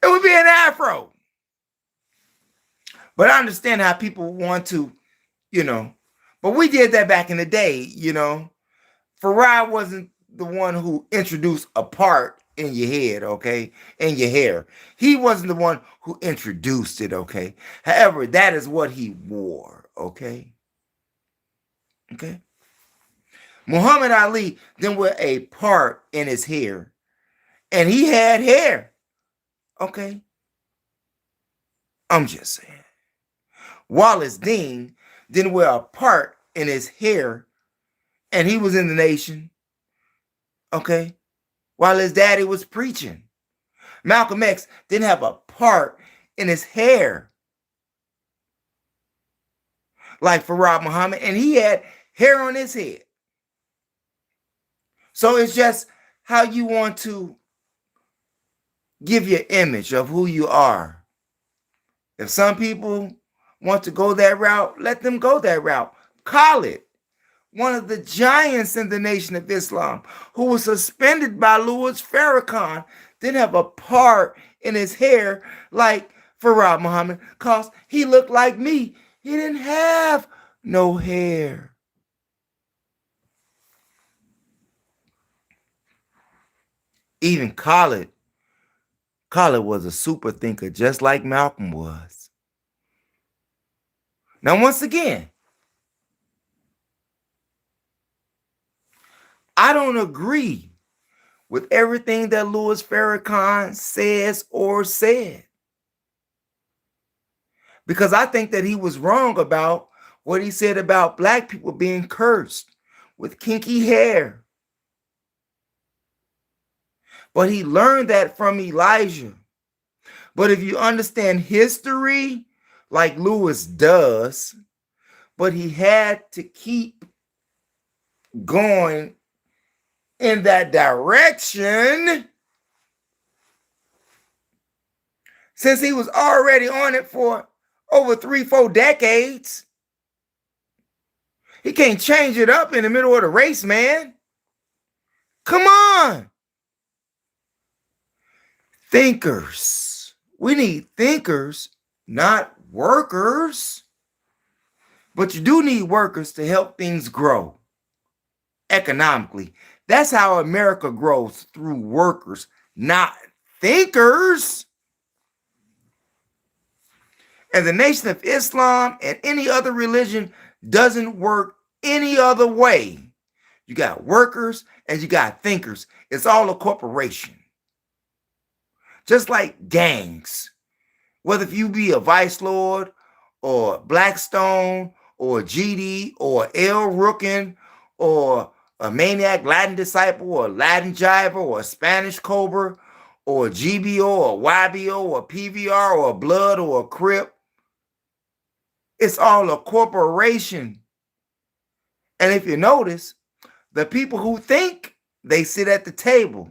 It would be an afro. But I understand how people want to, but we did that back in the day, Farrakhan wasn't the one who introduced a part in your head, okay, in your hair. He wasn't the one who introduced it, okay. However, that is what he wore, okay. Okay. Muhammad Ali then wore a part in his hair, and he had hair, okay. I'm just saying. Wallace Dean didn't wear a part in his hair, and he was in the Nation, okay, while his daddy was preaching. Malcolm X didn't have a part in his hair like Farrakhan Muhammad, and he had hair on his head. So it's just how you want to give your image of who you are. If some people want to go that route, let them go that route. Khalid, one of the giants in the Nation of Islam, who was suspended by Louis Farrakhan, didn't have a part in his hair like Farrakhan Muhammad, because he looked like me. He didn't have no hair. Even Khalid was a super thinker, just like Malcolm was. Now, once again, I don't agree with everything that Louis Farrakhan says or said, because I think that he was wrong about what he said about black people being cursed with kinky hair. But he learned that from Elijah. But if you understand history like Lewis does, but he had to keep going in that direction since he was already on it for over 3-4 decades. He can't change it up in the middle of the race, man. Come on. Thinkers. We need thinkers, not workers. But you do need workers to help things grow economically. That's how America grows, through workers, not thinkers. And the Nation of Islam and any other religion doesn't work any other way. You got workers and you got thinkers. It's all a corporation. Just like gangs. Whether if you be a Vice Lord or Blackstone or GD or L. Rookin or a maniac Latin disciple or Latin jiver or a Spanish Cobra or a GBO or YBO or PVR or a Blood or a Crip. It's all a corporation. And if you notice, the people who think, they sit at the table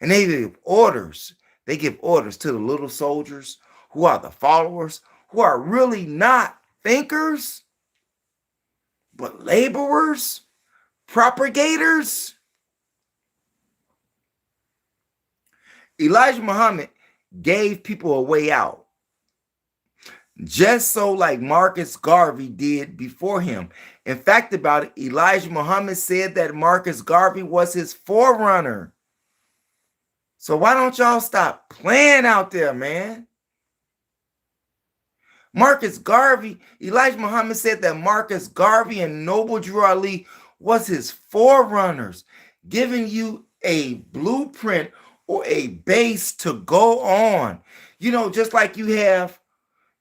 and they give orders. They give orders to the little soldiers who are the followers, who are really not thinkers, but laborers, propagators. Elijah Muhammad gave people a way out, just so like Marcus Garvey did before him. In fact, about it, Elijah Muhammad said that Marcus Garvey was his forerunner. So why don't y'all stop playing out there, man? Marcus Garvey, Elijah Muhammad said that Marcus Garvey and Noble Drew Ali was his forerunners, giving you a blueprint or a base to go on. Just like you have,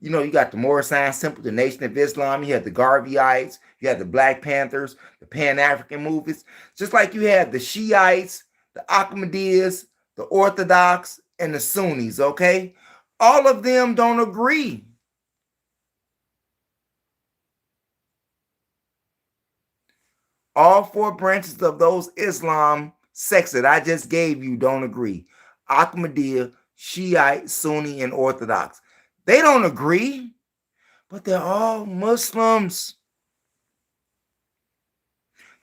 you got the Moorish Science Temple, the Nation of Islam, you had the Garveyites, you had the Black Panthers, the Pan-African movements, just like you had the Shiites, the Ahmadiyas, the Orthodox, and the Sunnis, okay? All of them don't agree. All four branches of those Islam sects that I just gave you don't agree. Ahmadiyya, Shiite, Sunni, and Orthodox. They don't agree, but they're all Muslims.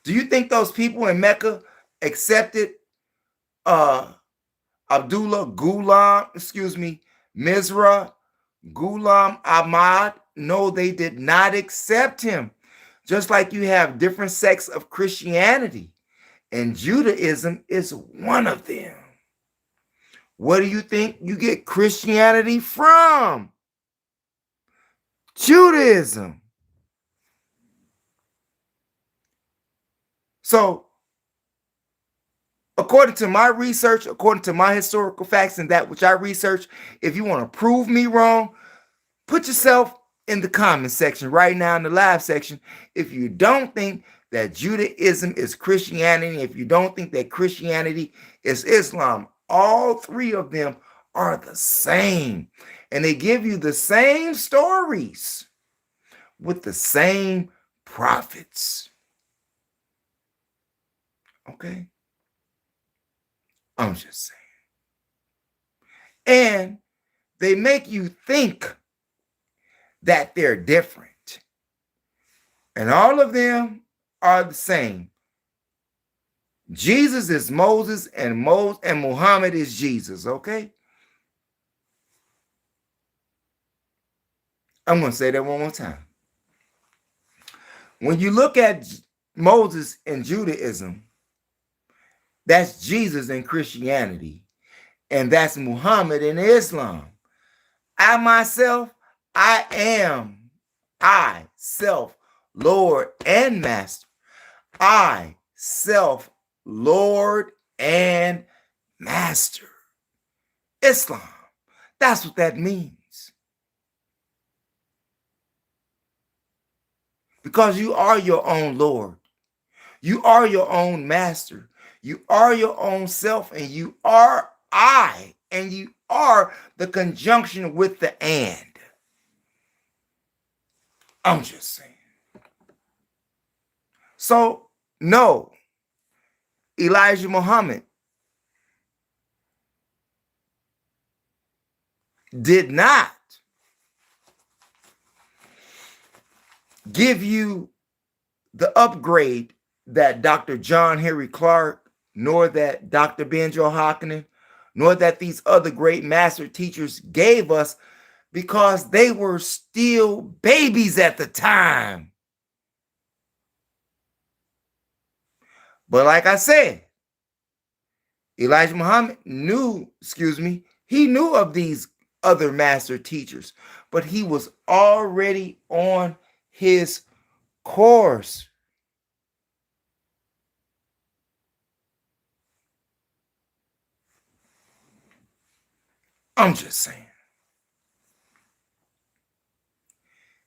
Do you think those people in Mecca accepted Mizra Ghulam Ahmad? No, they did not accept him. Just like you have different sects of Christianity, and Judaism is one of them. What do you think you get Christianity from? Judaism. So, according to my research, according to my historical facts and that which I research, if you want to prove me wrong, put yourself in the comment section right now, in the live section, if you don't think that Judaism is Christianity, if you don't think that Christianity is Islam. All three of them are the same, and they give you the same stories with the same prophets. Okay? I'm just saying. And they make you think that they're different. And all of them are the same. Jesus is Moses, and Muhammad is Jesus, okay? I'm going to say that one more time. When you look at Moses in Judaism, that's Jesus in Christianity, and that's Muhammad in Islam. I myself, I, self, Lord and Master. I, self, Lord and Master. Islam. That's what that means. Because you are your own Lord. You are your own Master. You are your own self, and you are I, and you are the conjunction with the and. I'm just saying. So, no, Elijah Muhammad did not give you the upgrade that Dr. John Henry Clark, nor that Dr. Benjo Hockanen, nor that these other great master teachers gave us, because they were still babies at the time. But like I said, Elijah Muhammad he knew of these other master teachers, but he was already on his course. I'm just saying.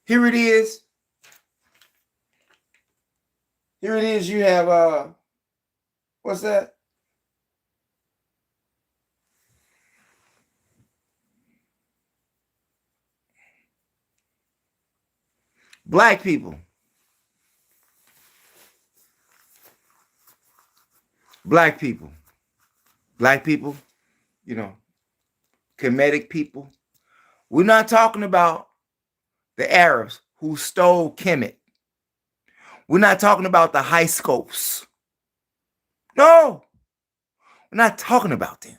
Here it is. Here it is. You have, what's that? Black people. Black people. Black people, Kemetic people. We're not talking about the Arabs who stole Kemet. We're not talking about the high scopes. No, we're not talking about them.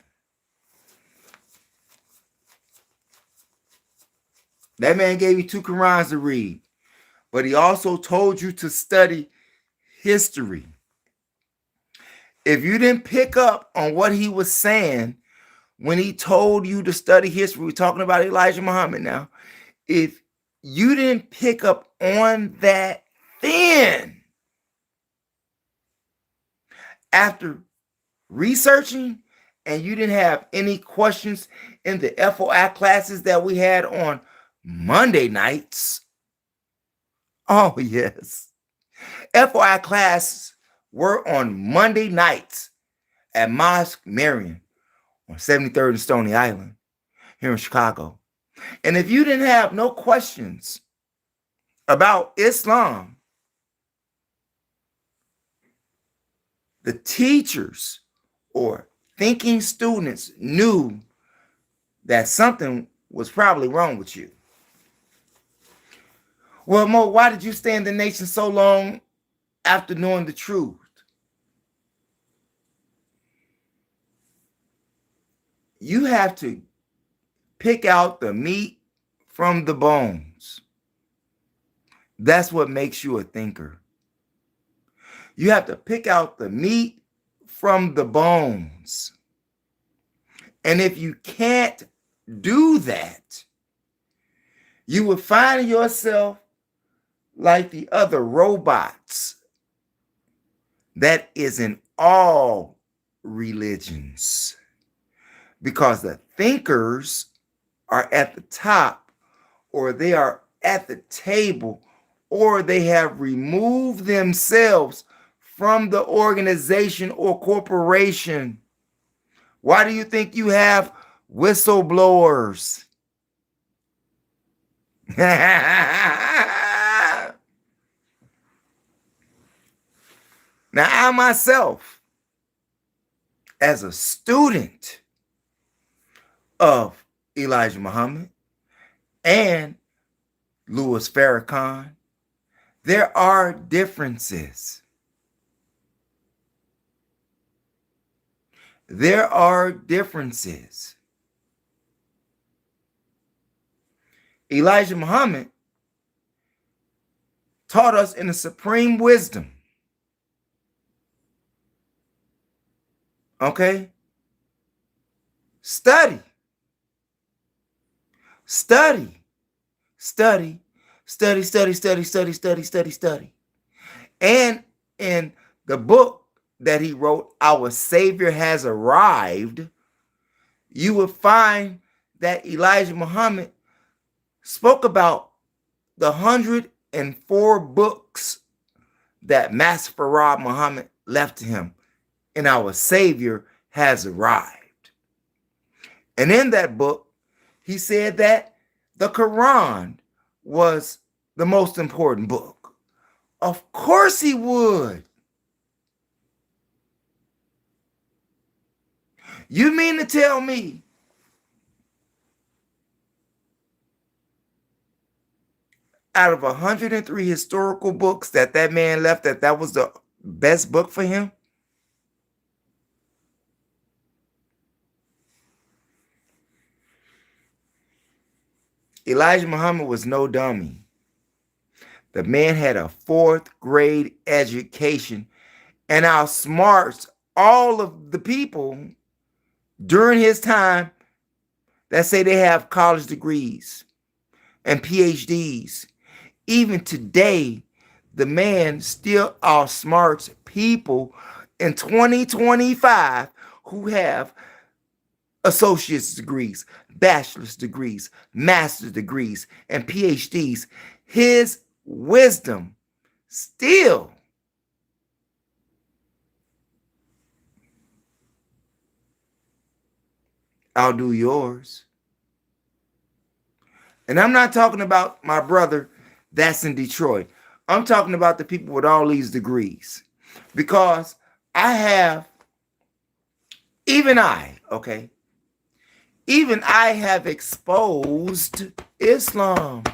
That man gave you 2 Qurans to read, but he also told you to study history. If you didn't pick up on what he was saying when he told you to study history, we're talking about Elijah Muhammad now. If you didn't pick up on that then. After researching, and you didn't have any questions in the FOI classes that we had on Monday nights. Oh, yes. FOI classes were on Monday nights at Mosque Marion on 73rd and Stony Island here in Chicago. And if you didn't have no questions about Islam, the teachers or thinking students knew that something was probably wrong with you. Well, Mo, why did you stay in the nation so long after knowing the truth? You have to pick out the meat from the bones. That's what makes you a thinker. You have to pick out the meat from the bones. And if you can't do that, you will find yourself like the other robots that is in all religions. Because the thinkers are at the top, or they are at the table, or they have removed themselves from the organization or corporation. Why do you think you have whistleblowers? Now, I myself, as a student of Elijah Muhammad and Louis Farrakhan, there are differences. There are differences. Elijah Muhammad taught us in the supreme wisdom. Okay? Study. Study. Study. Study, study, study, study, study, study, study. And in the book that he wrote, Our Savior Has Arrived, you will find that Elijah Muhammad spoke about the 104 books that Master Farad Muhammad left to him, and Our Savior Has Arrived. And in that book, he said that the Quran was the most important book. Of course he would. You mean to tell me out of 103 historical books that man left, that was the best book for him? Elijah Muhammad was no dummy. The man had a 4th grade education and outsmarts all of the people during his time that say they have college degrees and PhDs. Even today, the man still outsmarts people in 2025 who have associate's degrees, bachelor's degrees, master's degrees, and PhDs. His wisdom still outdo yours. And I'm not talking about my brother that's in Detroit. I'm talking about the people with all these degrees. Because I have, even I have exposed Islam.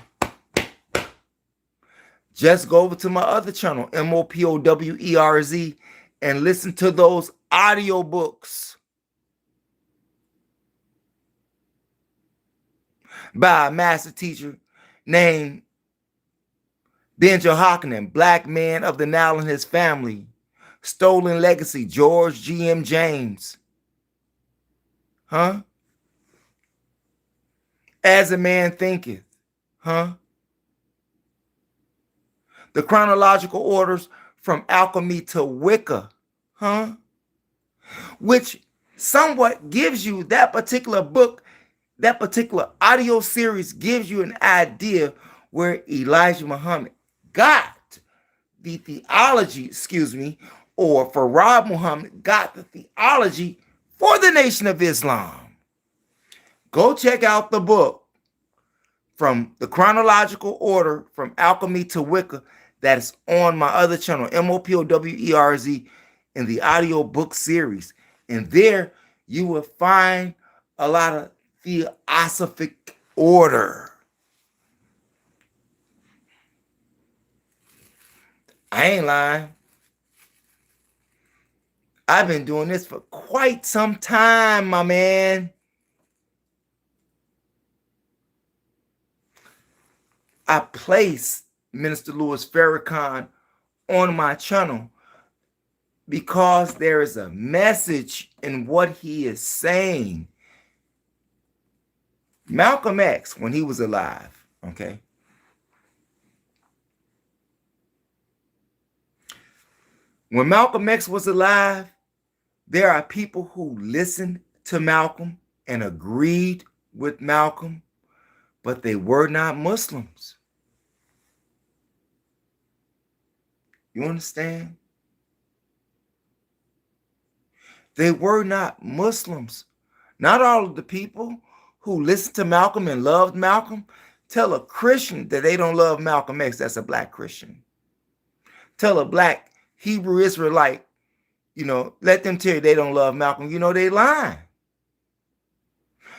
Just go over to my other channel, MOPOWERZ, and listen to those audiobooks by a master teacher named Ben Jehoiakim, Black Man of the Nile and His Family, Stolen Legacy, George G.M. James. As a Man Thinketh. The chronological orders from alchemy to Wicca, which somewhat gives you that particular book, that particular audio series gives you an idea where Elijah Muhammad got the theology, or Farad Muhammad got the theology for the Nation of Islam. Go check out the book from the chronological order from alchemy to Wicca that is on my other channel, MOPOWERZ, in the audio book series. And there you will find a lot of theosophic order. I ain't lying. I've been doing this for quite some time, my man. I place Minister Louis Farrakhan on my channel because there is a message in what he is saying. Malcolm X, when he was alive, okay? When Malcolm X was alive, there are people who listened to Malcolm and agreed with Malcolm, but they were not Muslims. You understand? They were not Muslims. Not all of the people who listened to Malcolm and loved Malcolm tell a Christian that they don't love Malcolm X. That's a black Christian. Tell a black Hebrew Israelite, let them tell you they don't love Malcolm. They lying.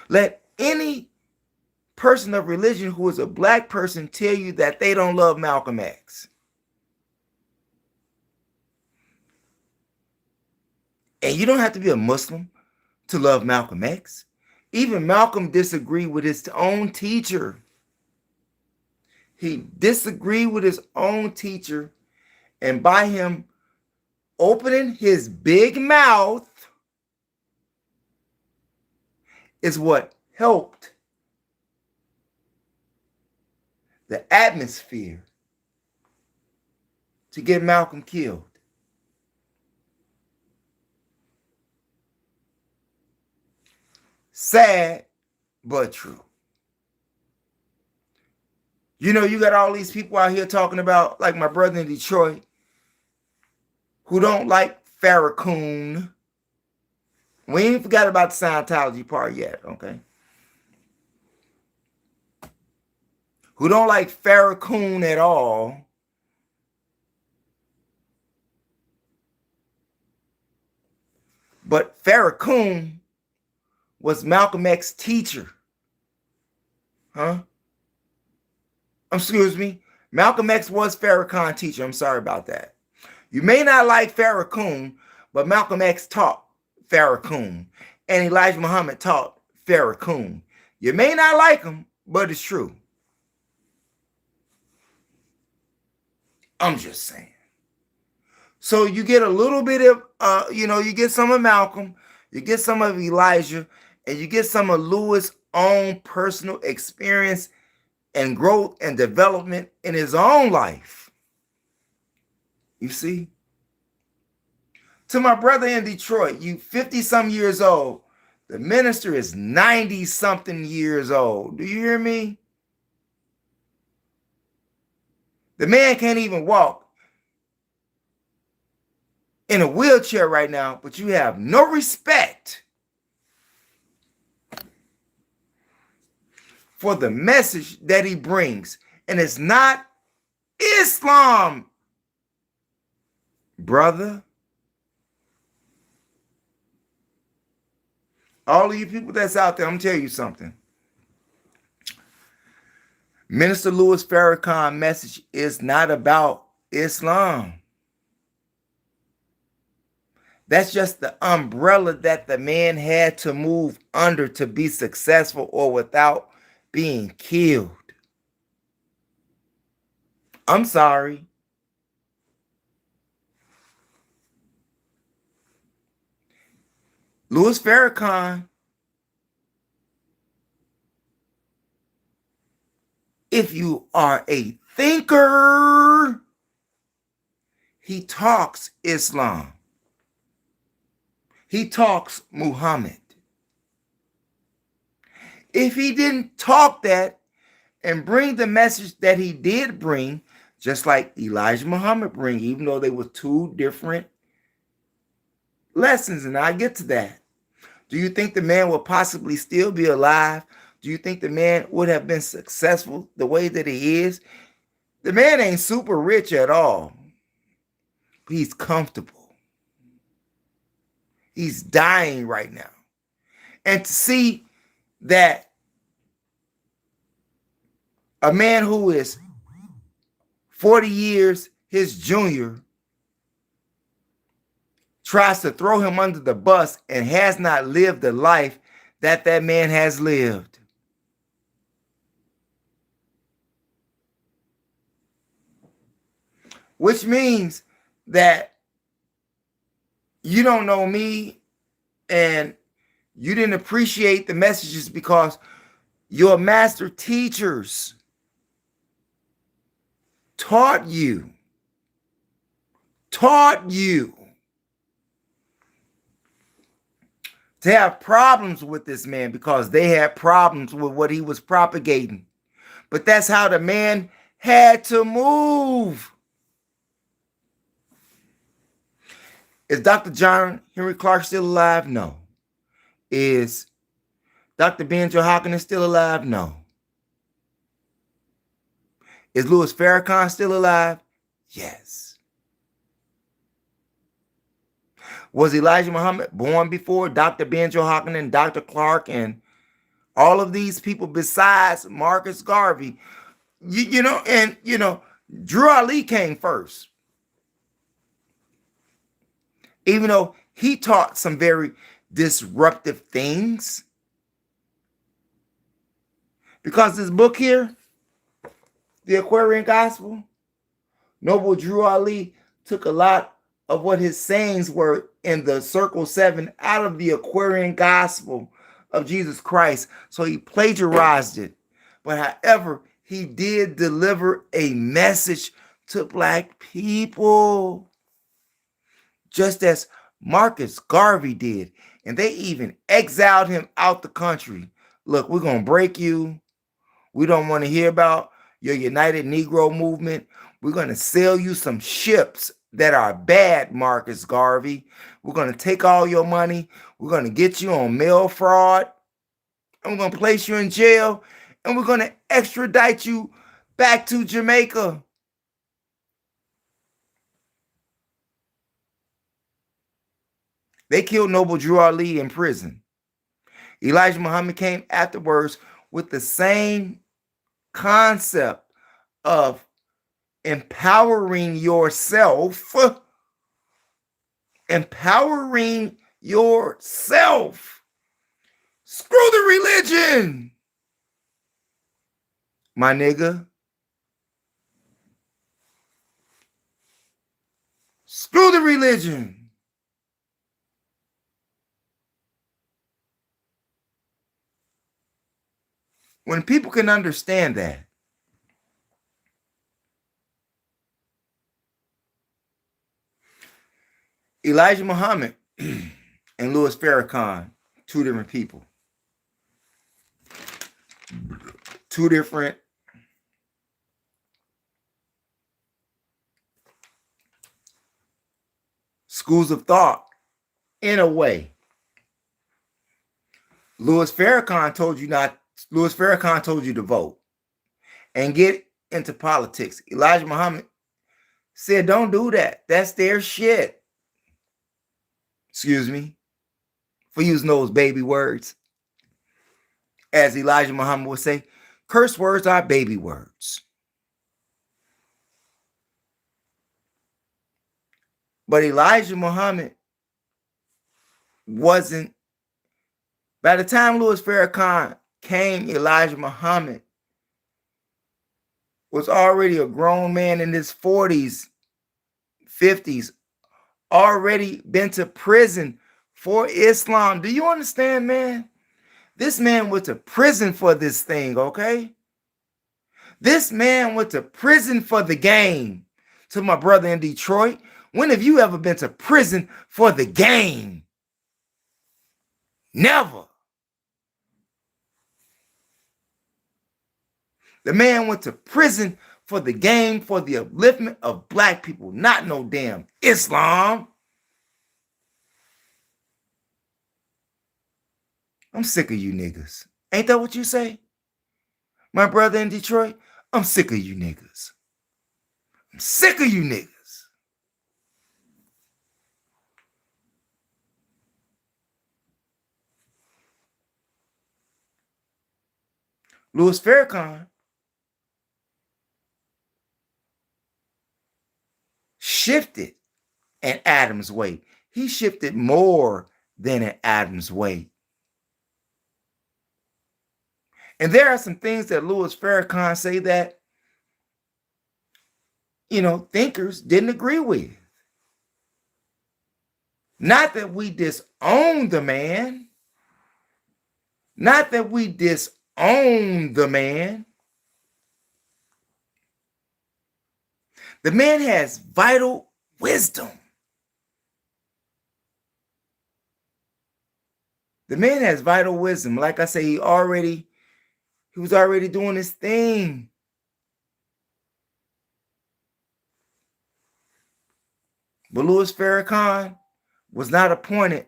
Let any person of religion who is a black person tell you that they don't love Malcolm X. And you don't have to be a Muslim to love Malcolm X. Even Malcolm disagreed with his own teacher. He disagreed with his own teacher, and by him opening his big mouth is what helped the atmosphere to get Malcolm killed. Sad, but true. You got all these people out here talking about, like my brother in Detroit, who don't like Farrakhan. We ain't forgot about the Scientology part yet, okay? Who don't like Farrakhan at all. But Farrakhan was Malcolm X's teacher. Excuse me. Malcolm X was Farrakhan's teacher. I'm sorry about that. You may not like Farrakhan, but Malcolm X taught Farrakhan, and Elijah Muhammad taught Farrakhan. You may not like him, but it's true. I'm just saying. So you get a little bit of, you get some of Malcolm, you get some of Elijah, and you get some of Louis' own personal experience and growth and development in his own life. You see? To my brother in Detroit, you 50-some years old. The minister is 90-something years old. Do you hear me? The man can't even walk in a wheelchair right now, but you have no respect for the message that he brings. And it's not Islam, brother. All of you people that's out there, I'm telling you something. Minister Louis Farrakhan's message is not about Islam. That's just the umbrella that the man had to move under to be successful or without being killed. I'm sorry. Louis Farrakhan, if you are a thinker, he talks Islam. He talks Muhammad. If he didn't talk that and bring the message that he did bring, just like Elijah Muhammad bring, even though they were two different lessons, and I get to that. Do you think the man will possibly still be alive? Do you think the man would have been successful the way that he is? The man ain't super rich at all. But he's comfortable. He's dying right now. And to see that a man who is 40 years his junior tries to throw him under the bus and has not lived the life that that man has lived. Which means that you don't know me and you didn't appreciate the messages because your master teachers taught you to have problems with this man because they had problems with what he was propagating. But that's how the man had to move. Is Dr. John Henry Clark still alive? No. Is Dr. Benjo Hawkins still alive? No. Is Louis Farrakhan still alive? Yes. Was Elijah Muhammad born before Dr. Benjo Hawkins and Dr. Clark and all of these people besides Marcus Garvey? Drew Ali came first. Even though he taught some very disruptive things. Because this book here, The Aquarian Gospel, Noble Drew Ali took a lot of what his sayings were in the Circle 7 out of the Aquarian Gospel of Jesus Christ. So he plagiarized it. But however, he did deliver a message to Black people. Just as Marcus Garvey did. And they even exiled him out the country. Look, we're going to break you. We don't want to hear about your United Negro movement. We're going to sell you some ships that are bad, Marcus Garvey. We're going to take all your money. We're going to get you on mail fraud. And we're going to place you in jail. And we're going to extradite you back to Jamaica. They killed Noble Drew Ali in prison. Elijah Muhammad came afterwards with the same concept of empowering yourself. Empowering yourself. Screw the religion, my nigga. Screw the religion. When people can understand that, Elijah Muhammad and Louis Farrakhan, two different people. Two different schools of thought, in a way. Louis Farrakhan told you to vote and get into politics. Elijah Muhammad said, don't do that. That's their shit. Excuse me for using those baby words. As Elijah Muhammad would say, curse words are baby words. But Elijah Muhammad wasn't. By the time Louis Farrakhan came, Elijah Muhammad was already a grown man in his 40s, 50s, already been to prison for Islam. Do you understand, man? This man went to prison for this thing, okay? This man went to prison for the game. To my brother in Detroit, When have you ever been to prison for the game? Never. The man went to prison for the game, for the upliftment of black people, not no damn Islam. I'm sick of you niggas. Ain't that what you say? My brother in Detroit, I'm sick of you niggas. I'm sick of you niggas. Louis Farrakhan shifted an Adam's way. He shifted more than an Adam's way. And there are some things that Louis Farrakhan say that, thinkers didn't agree with. Not that we disown the man. Not that we disown the man. The man has vital wisdom. The man has vital wisdom. Like I say, he was already doing his thing. But Louis Farrakhan was not appointed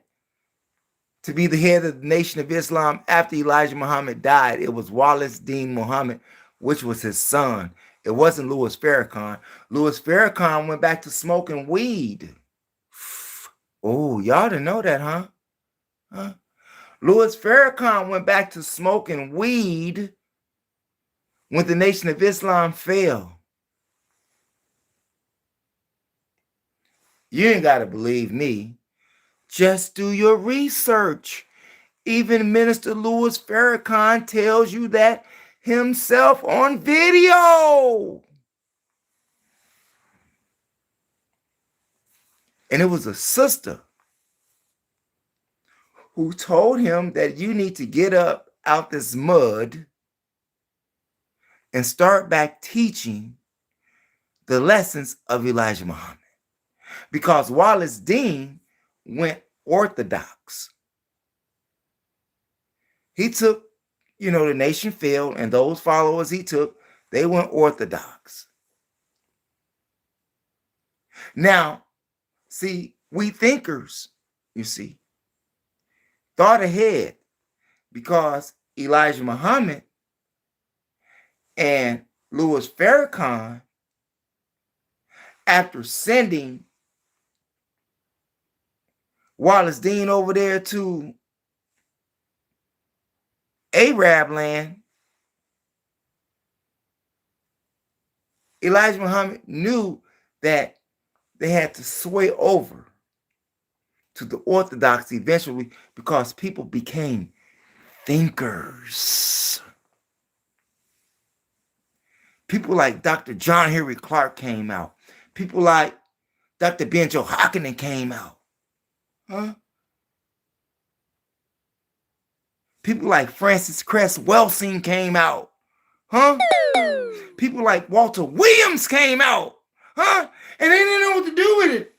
to be the head of the Nation of Islam after Elijah Muhammad died. It was Wallace Dean Muhammad, which was his son. It wasn't Louis Farrakhan. Louis Farrakhan went back to smoking weed. Oh, y'all didn't know that, huh? Louis Farrakhan went back to smoking weed when the Nation of Islam fell. You ain't got to believe me. Just do your research. Even Minister Louis Farrakhan tells you that himself on video. And it was a sister who told him that you need to get up out this mud and start back teaching the lessons of Elijah Muhammad. Because Wallace Dean went orthodox. He took, the nation failed, and those followers he took, they went orthodox. Now, see, we thinkers, thought ahead because Elijah Muhammad and Louis Farrakhan, after sending Wallace Dean over there to Arab land, Elijah Muhammad knew that they had to sway over to the Orthodox eventually because people became thinkers. People like Dr. John Henry Clark came out. People like Dr. Benjo Hakkinen came out. People like Francis Cress Welsing came out. People like Walter Williams came out. And they didn't know what to do with it.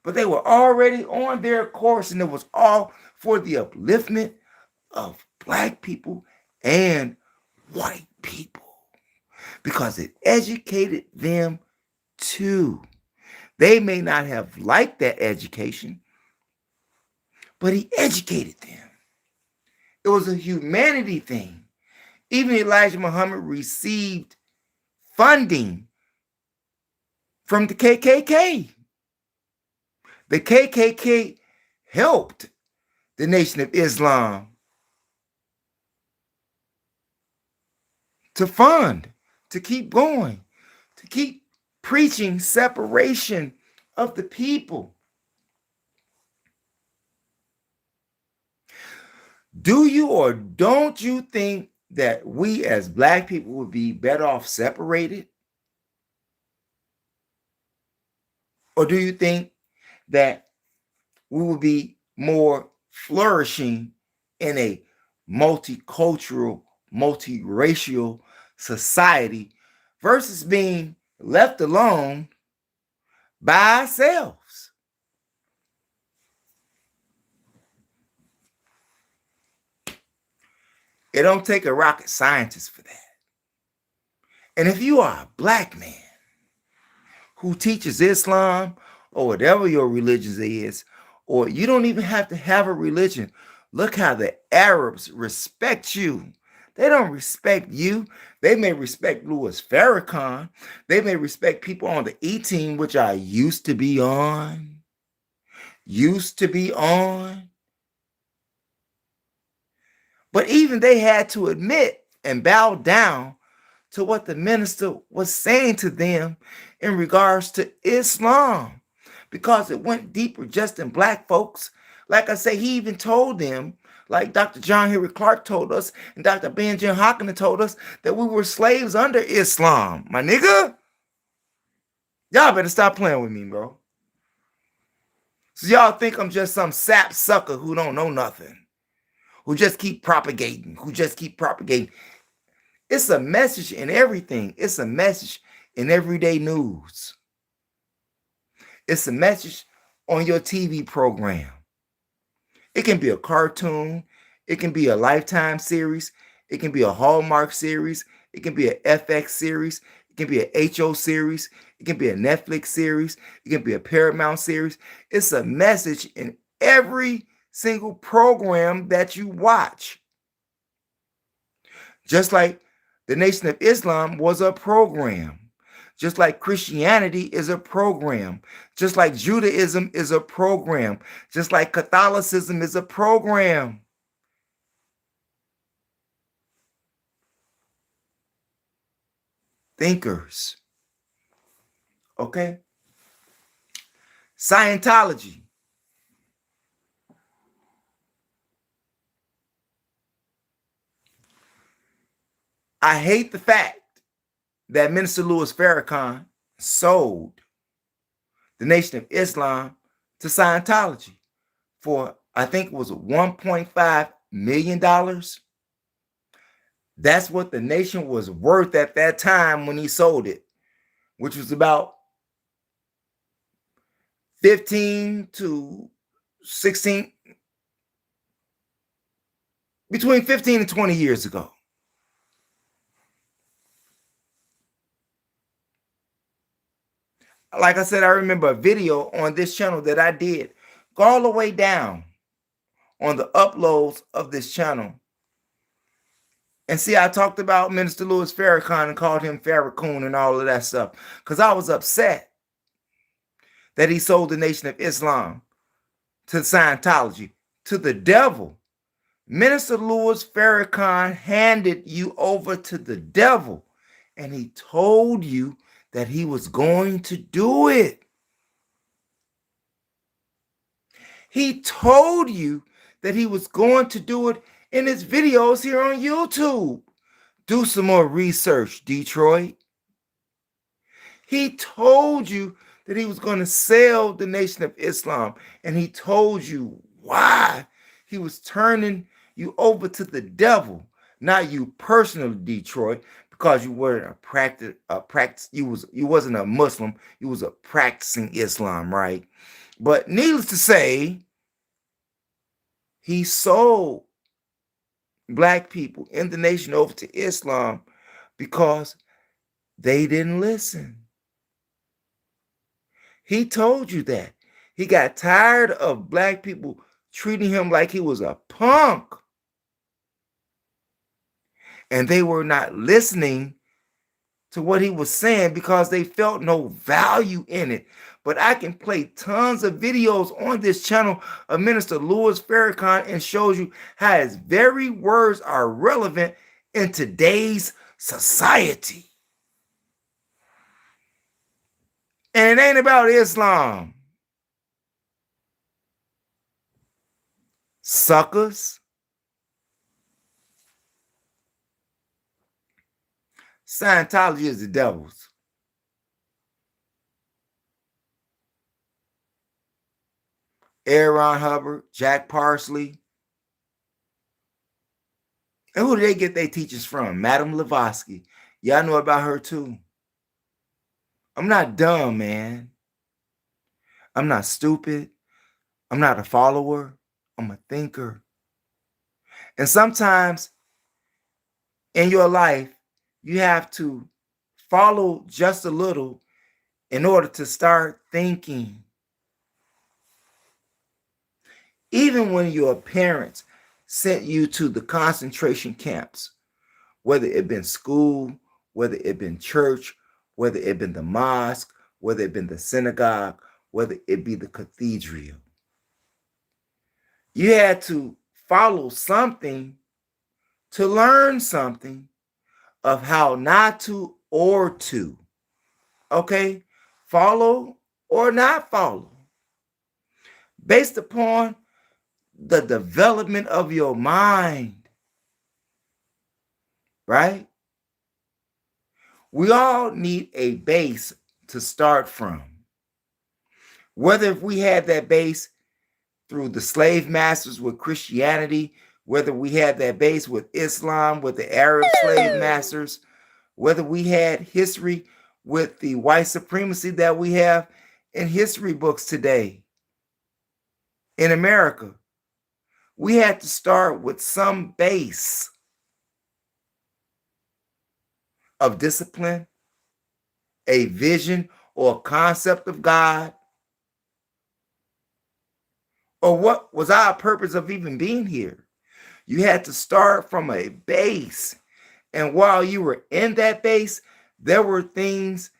But they were already on their course, and it was all for the upliftment of black people and white people. Because it educated them too. They may not have liked that education, but he educated them. It was a humanity thing. Even Elijah Muhammad received funding from the KKK. The KKK helped the Nation of Islam to fund, to keep going, to keep preaching separation of the people. Do you or don't you think that we as black people would be better off separated? Or do you think that we will be more flourishing in a multicultural, multiracial society versus being left alone by ourselves. It don't take a rocket scientist for that. And if you are a black man who teaches Islam or whatever your religion is, or you don't even have to have a religion, look how the Arabs respect you. They don't respect you. They may respect Louis Farrakhan. They may respect people on the E team, which I used to be on. Used to be on. But even they had to admit and bow down to what the minister was saying to them in regards to Islam, because it went deeper just than black folks. Like I say, he even told them, like Dr. John Henry Clark told us, and Dr. Benjamin Hawkins told us, that we were slaves under Islam. My nigga, y'all better stop playing with me, bro. So y'all think I'm just some sap sucker who don't know nothing, who just keep propagating. It's a message in everything. It's a message in everyday news. It's a message on your TV program. It can be a cartoon. It can be a Lifetime series. It can be a Hallmark series. It can be an FX series. It can be a HO series. It can be a Netflix series. It can be a Paramount series. It's a message in every single program that you watch. Just like the Nation of Islam was a program. Just like Christianity is a program. Just like Judaism is a program. Just like Catholicism is a program. Thinkers. Okay? Scientology. I hate the fact that Minister Louis Farrakhan sold the Nation of Islam to Scientology for, I think it was $1.5 million. That's what the nation was worth at that time when he sold it, which was about 15 to 16, between 15 and 20 years ago. Like I said, I remember a video on this channel that I did. Go all the way down on the uploads of this channel. And see, I talked about Minister Louis Farrakhan and called him Farrakhan and all of that stuff, because I was upset that he sold the Nation of Islam to Scientology, to the devil. Minister Louis Farrakhan handed you over to the devil, and he told you that he was going to do it. He told you that he was going to do it in his videos here on YouTube. Do some more research, Detroit. He told you that he was going to sell the Nation of Islam, and he told you why he was turning you over to the devil, not you personally, Detroit, because you weren't you wasn't a Muslim, you was a practicing Islam, right? But needless to say, he sold black people in the nation over to Islam because they didn't listen. He told you that. He got tired of black people treating him like he was a punk. And they were not listening to what he was saying because they felt no value in it. But I can play tons of videos on this channel of Minister Louis Farrakhan and shows you how his very words are relevant in today's society. And it ain't about Islam. Suckers. Scientology is the devil's. Aaron Hubbard, Jack Parsley. And who do they get their teachers from? Madame Blavatsky. Y'all know about her too. I'm not dumb, man. I'm not stupid. I'm not a follower. I'm a thinker. And sometimes in your life, you have to follow just a little in order to start thinking. Even when your parents sent you to the concentration camps, whether it been school, whether it been church, whether it been the mosque, whether it been the synagogue, whether it be the cathedral, you had to follow something to learn something of how not to or to. Okay? Follow or not follow. Based upon the development of your mind. Right? We all need a base to start from. Whether if we had that base through the slave masters with Christianity, whether we had that base with Islam, with the Arab slave masters, whether we had history with the white supremacy that we have in history books today in America, we had to start with some base of discipline, a vision or a concept of God, or what was our purpose of even being here. You had to start from a base. And while you were in that base, there were things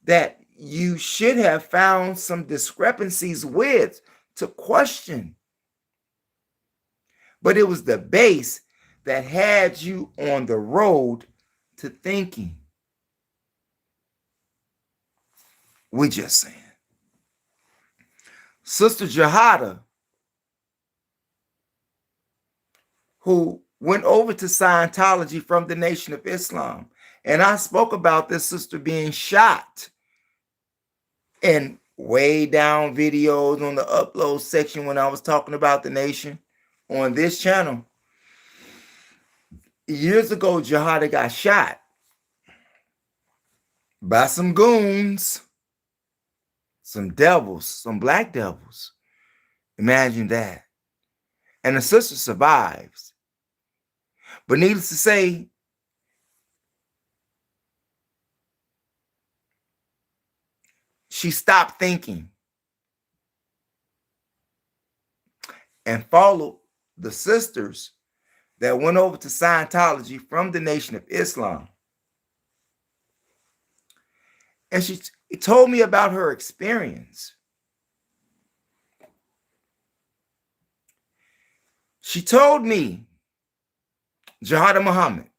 that you should have found some discrepancies with to question. But it was the base that had you on the road to thinking. We just saying. Sister Jihada, who went over to Scientology from the Nation of Islam. And I spoke about this sister being shot in way down videos on the upload section when I was talking about the nation on this channel. Years ago, Jihada got shot by some goons, some devils, some black devils. Imagine that. And the sister survives. But needless to say, she stopped thinking and followed the sisters that went over to Scientology from the Nation of Islam. And she told me about her experience. She told me, Jihada Muhammad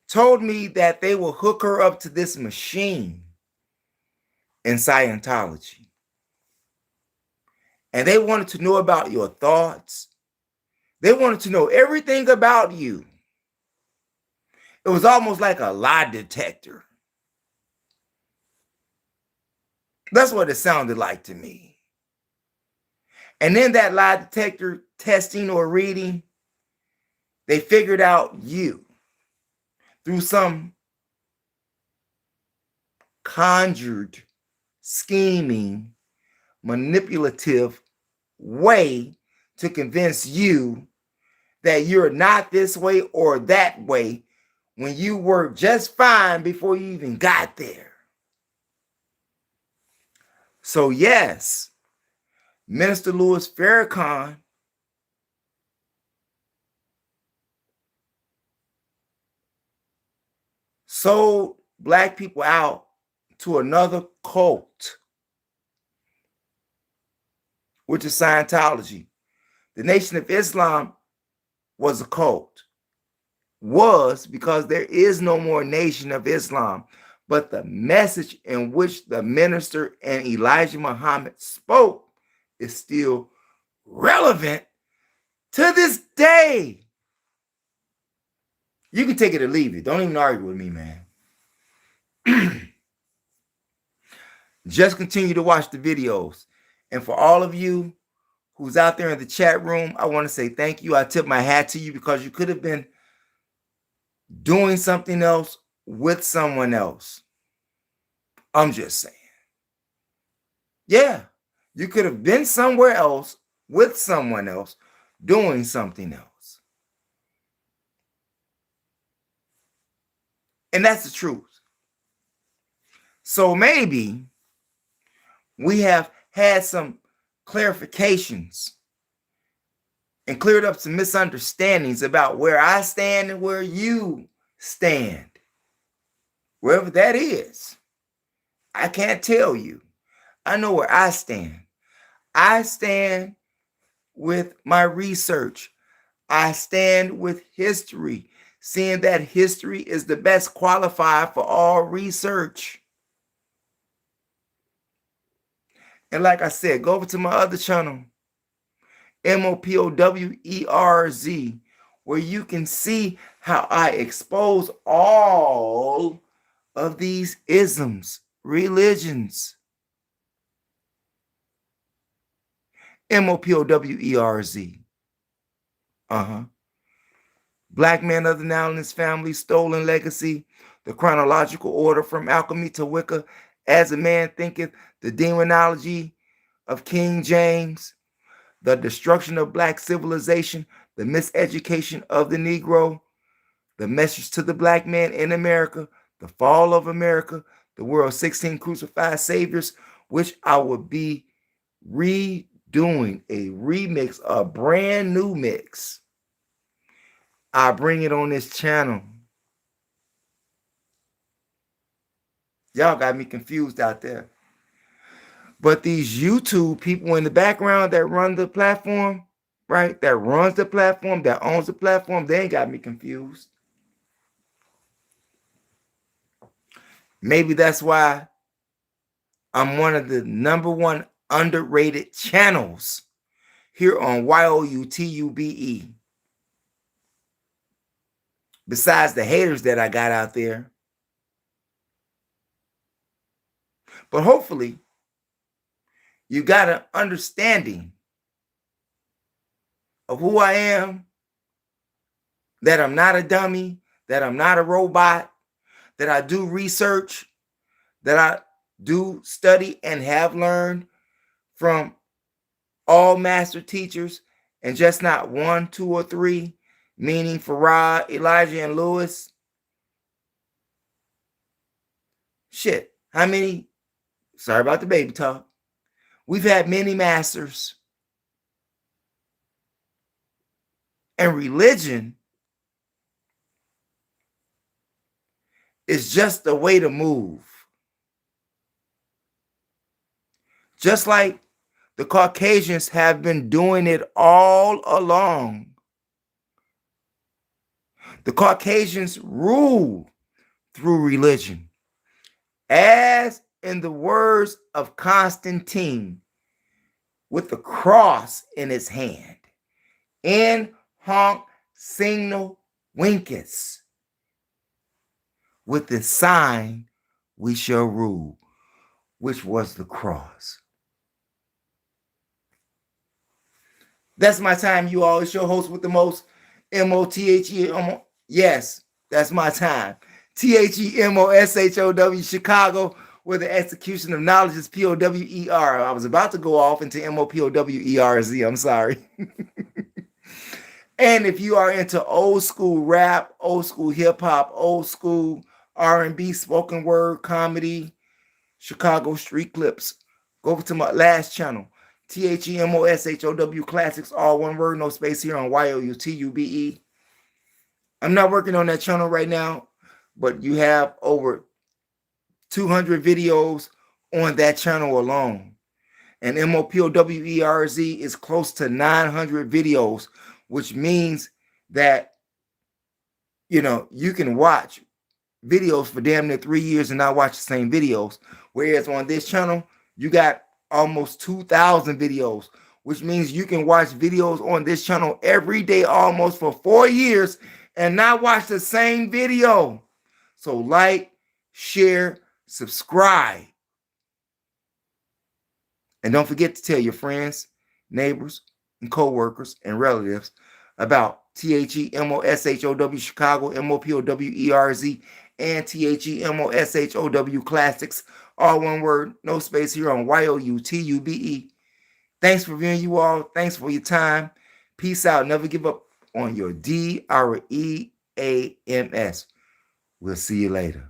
told me that they will hook her up to this machine in Scientology. And they wanted to know about your thoughts. They wanted to know everything about you. It was almost like a lie detector. That's what it sounded like to me. And in that lie detector testing or reading, they figured out you through some conjured, scheming, manipulative way to convince you that you're not this way or that way when you were just fine before you even got there. So yes, Minister Louis Farrakhan sold black people out to another cult, which is Scientology. The Nation of Islam was a cult. Was because there is no more Nation of Islam. But the message in which the minister and Elijah Muhammad spoke is still relevant to this day. You can take it or leave it. Don't even argue with me, man. Just continue to watch the videos. And for all of you who's out there in the chat room, I want to say thank you. I tip my hat to you because you could have been doing something else with someone else. I'm just saying. Yeah, you could have been somewhere else with someone else doing something else. And that's the truth. So maybe we have had some clarifications and cleared up some misunderstandings about where I stand and where you stand. Wherever that is, I can't tell you. I know where I stand. I stand with my research. I stand with history, seeing that history is the best qualifier for all research. And like I said, go over to my other channel, MOPOWERZ, where you can see how I expose all of these isms, religions. MOPOWERZ. Black Man of the Nile and His Family, Stolen Legacy, The Chronological Order from Alchemy to Wicca, As a Man Thinketh, The Demonology of King James, The Destruction of Black Civilization, The Miseducation of the Negro, The Message to the Black Man in America, The Fall of America, The World's 16 Crucified Saviors, which I will be redoing a remix, a brand new mix. I bring it on this channel. Y'all got me confused out there. But these YouTube people in the background that run the platform, right? That runs the platform, that owns the platform, they ain't got me confused. Maybe that's why I'm one of the #1 underrated channels here on YOUTUBE. Besides the haters that I got out there. But hopefully, you got an understanding of who I am, that I'm not a dummy, that I'm not a robot, that I do research, that I do study and have learned from all master teachers and just not 1, 2, or 3, meaning Farrakhan, Elijah, and Lewis. Shit, how many? Sorry about the baby talk. We've had many masters. And religion is just a way to move. Just like the Caucasians have been doing it all along. The Caucasians rule through religion. As in the words of Constantine, with the cross in his hand, in honk signal winkers, with the sign we shall rule, which was the cross. That's my time, you all. It's your host with the most, MOTHE. Yes, that's my time. THEMOSHOW Chicago, where the execution of knowledge is POWER. I was about to go off into MOPOWERZ. I'm sorry. And if you are into old school rap, old school hip hop, old school R&B, spoken word, comedy, Chicago street clips, go over to my last channel, THEMOSHOW Classics, all one word, no space here on YOUTUBE. I'm not working on that channel right now, but you have over 200 videos on that channel alone. And MOPOWERZ is close to 900 videos, which means that, you know, you can watch videos for damn near 3 years and not watch the same videos. Whereas on this channel, you got almost 2,000 videos, which means you can watch videos on this channel every day almost for 4 years and not watch the same video. So like, share, subscribe. And don't forget to tell your friends, neighbors, and co-workers and relatives about THEMOSHOW Chicago, MOPOWERZ, and THEMOSHOW Classics, all one word, no space here on YOUTUBE. Thanks for viewing, you all. Thanks for your time. Peace out. Never give up on your DREAMS. We'll see you later.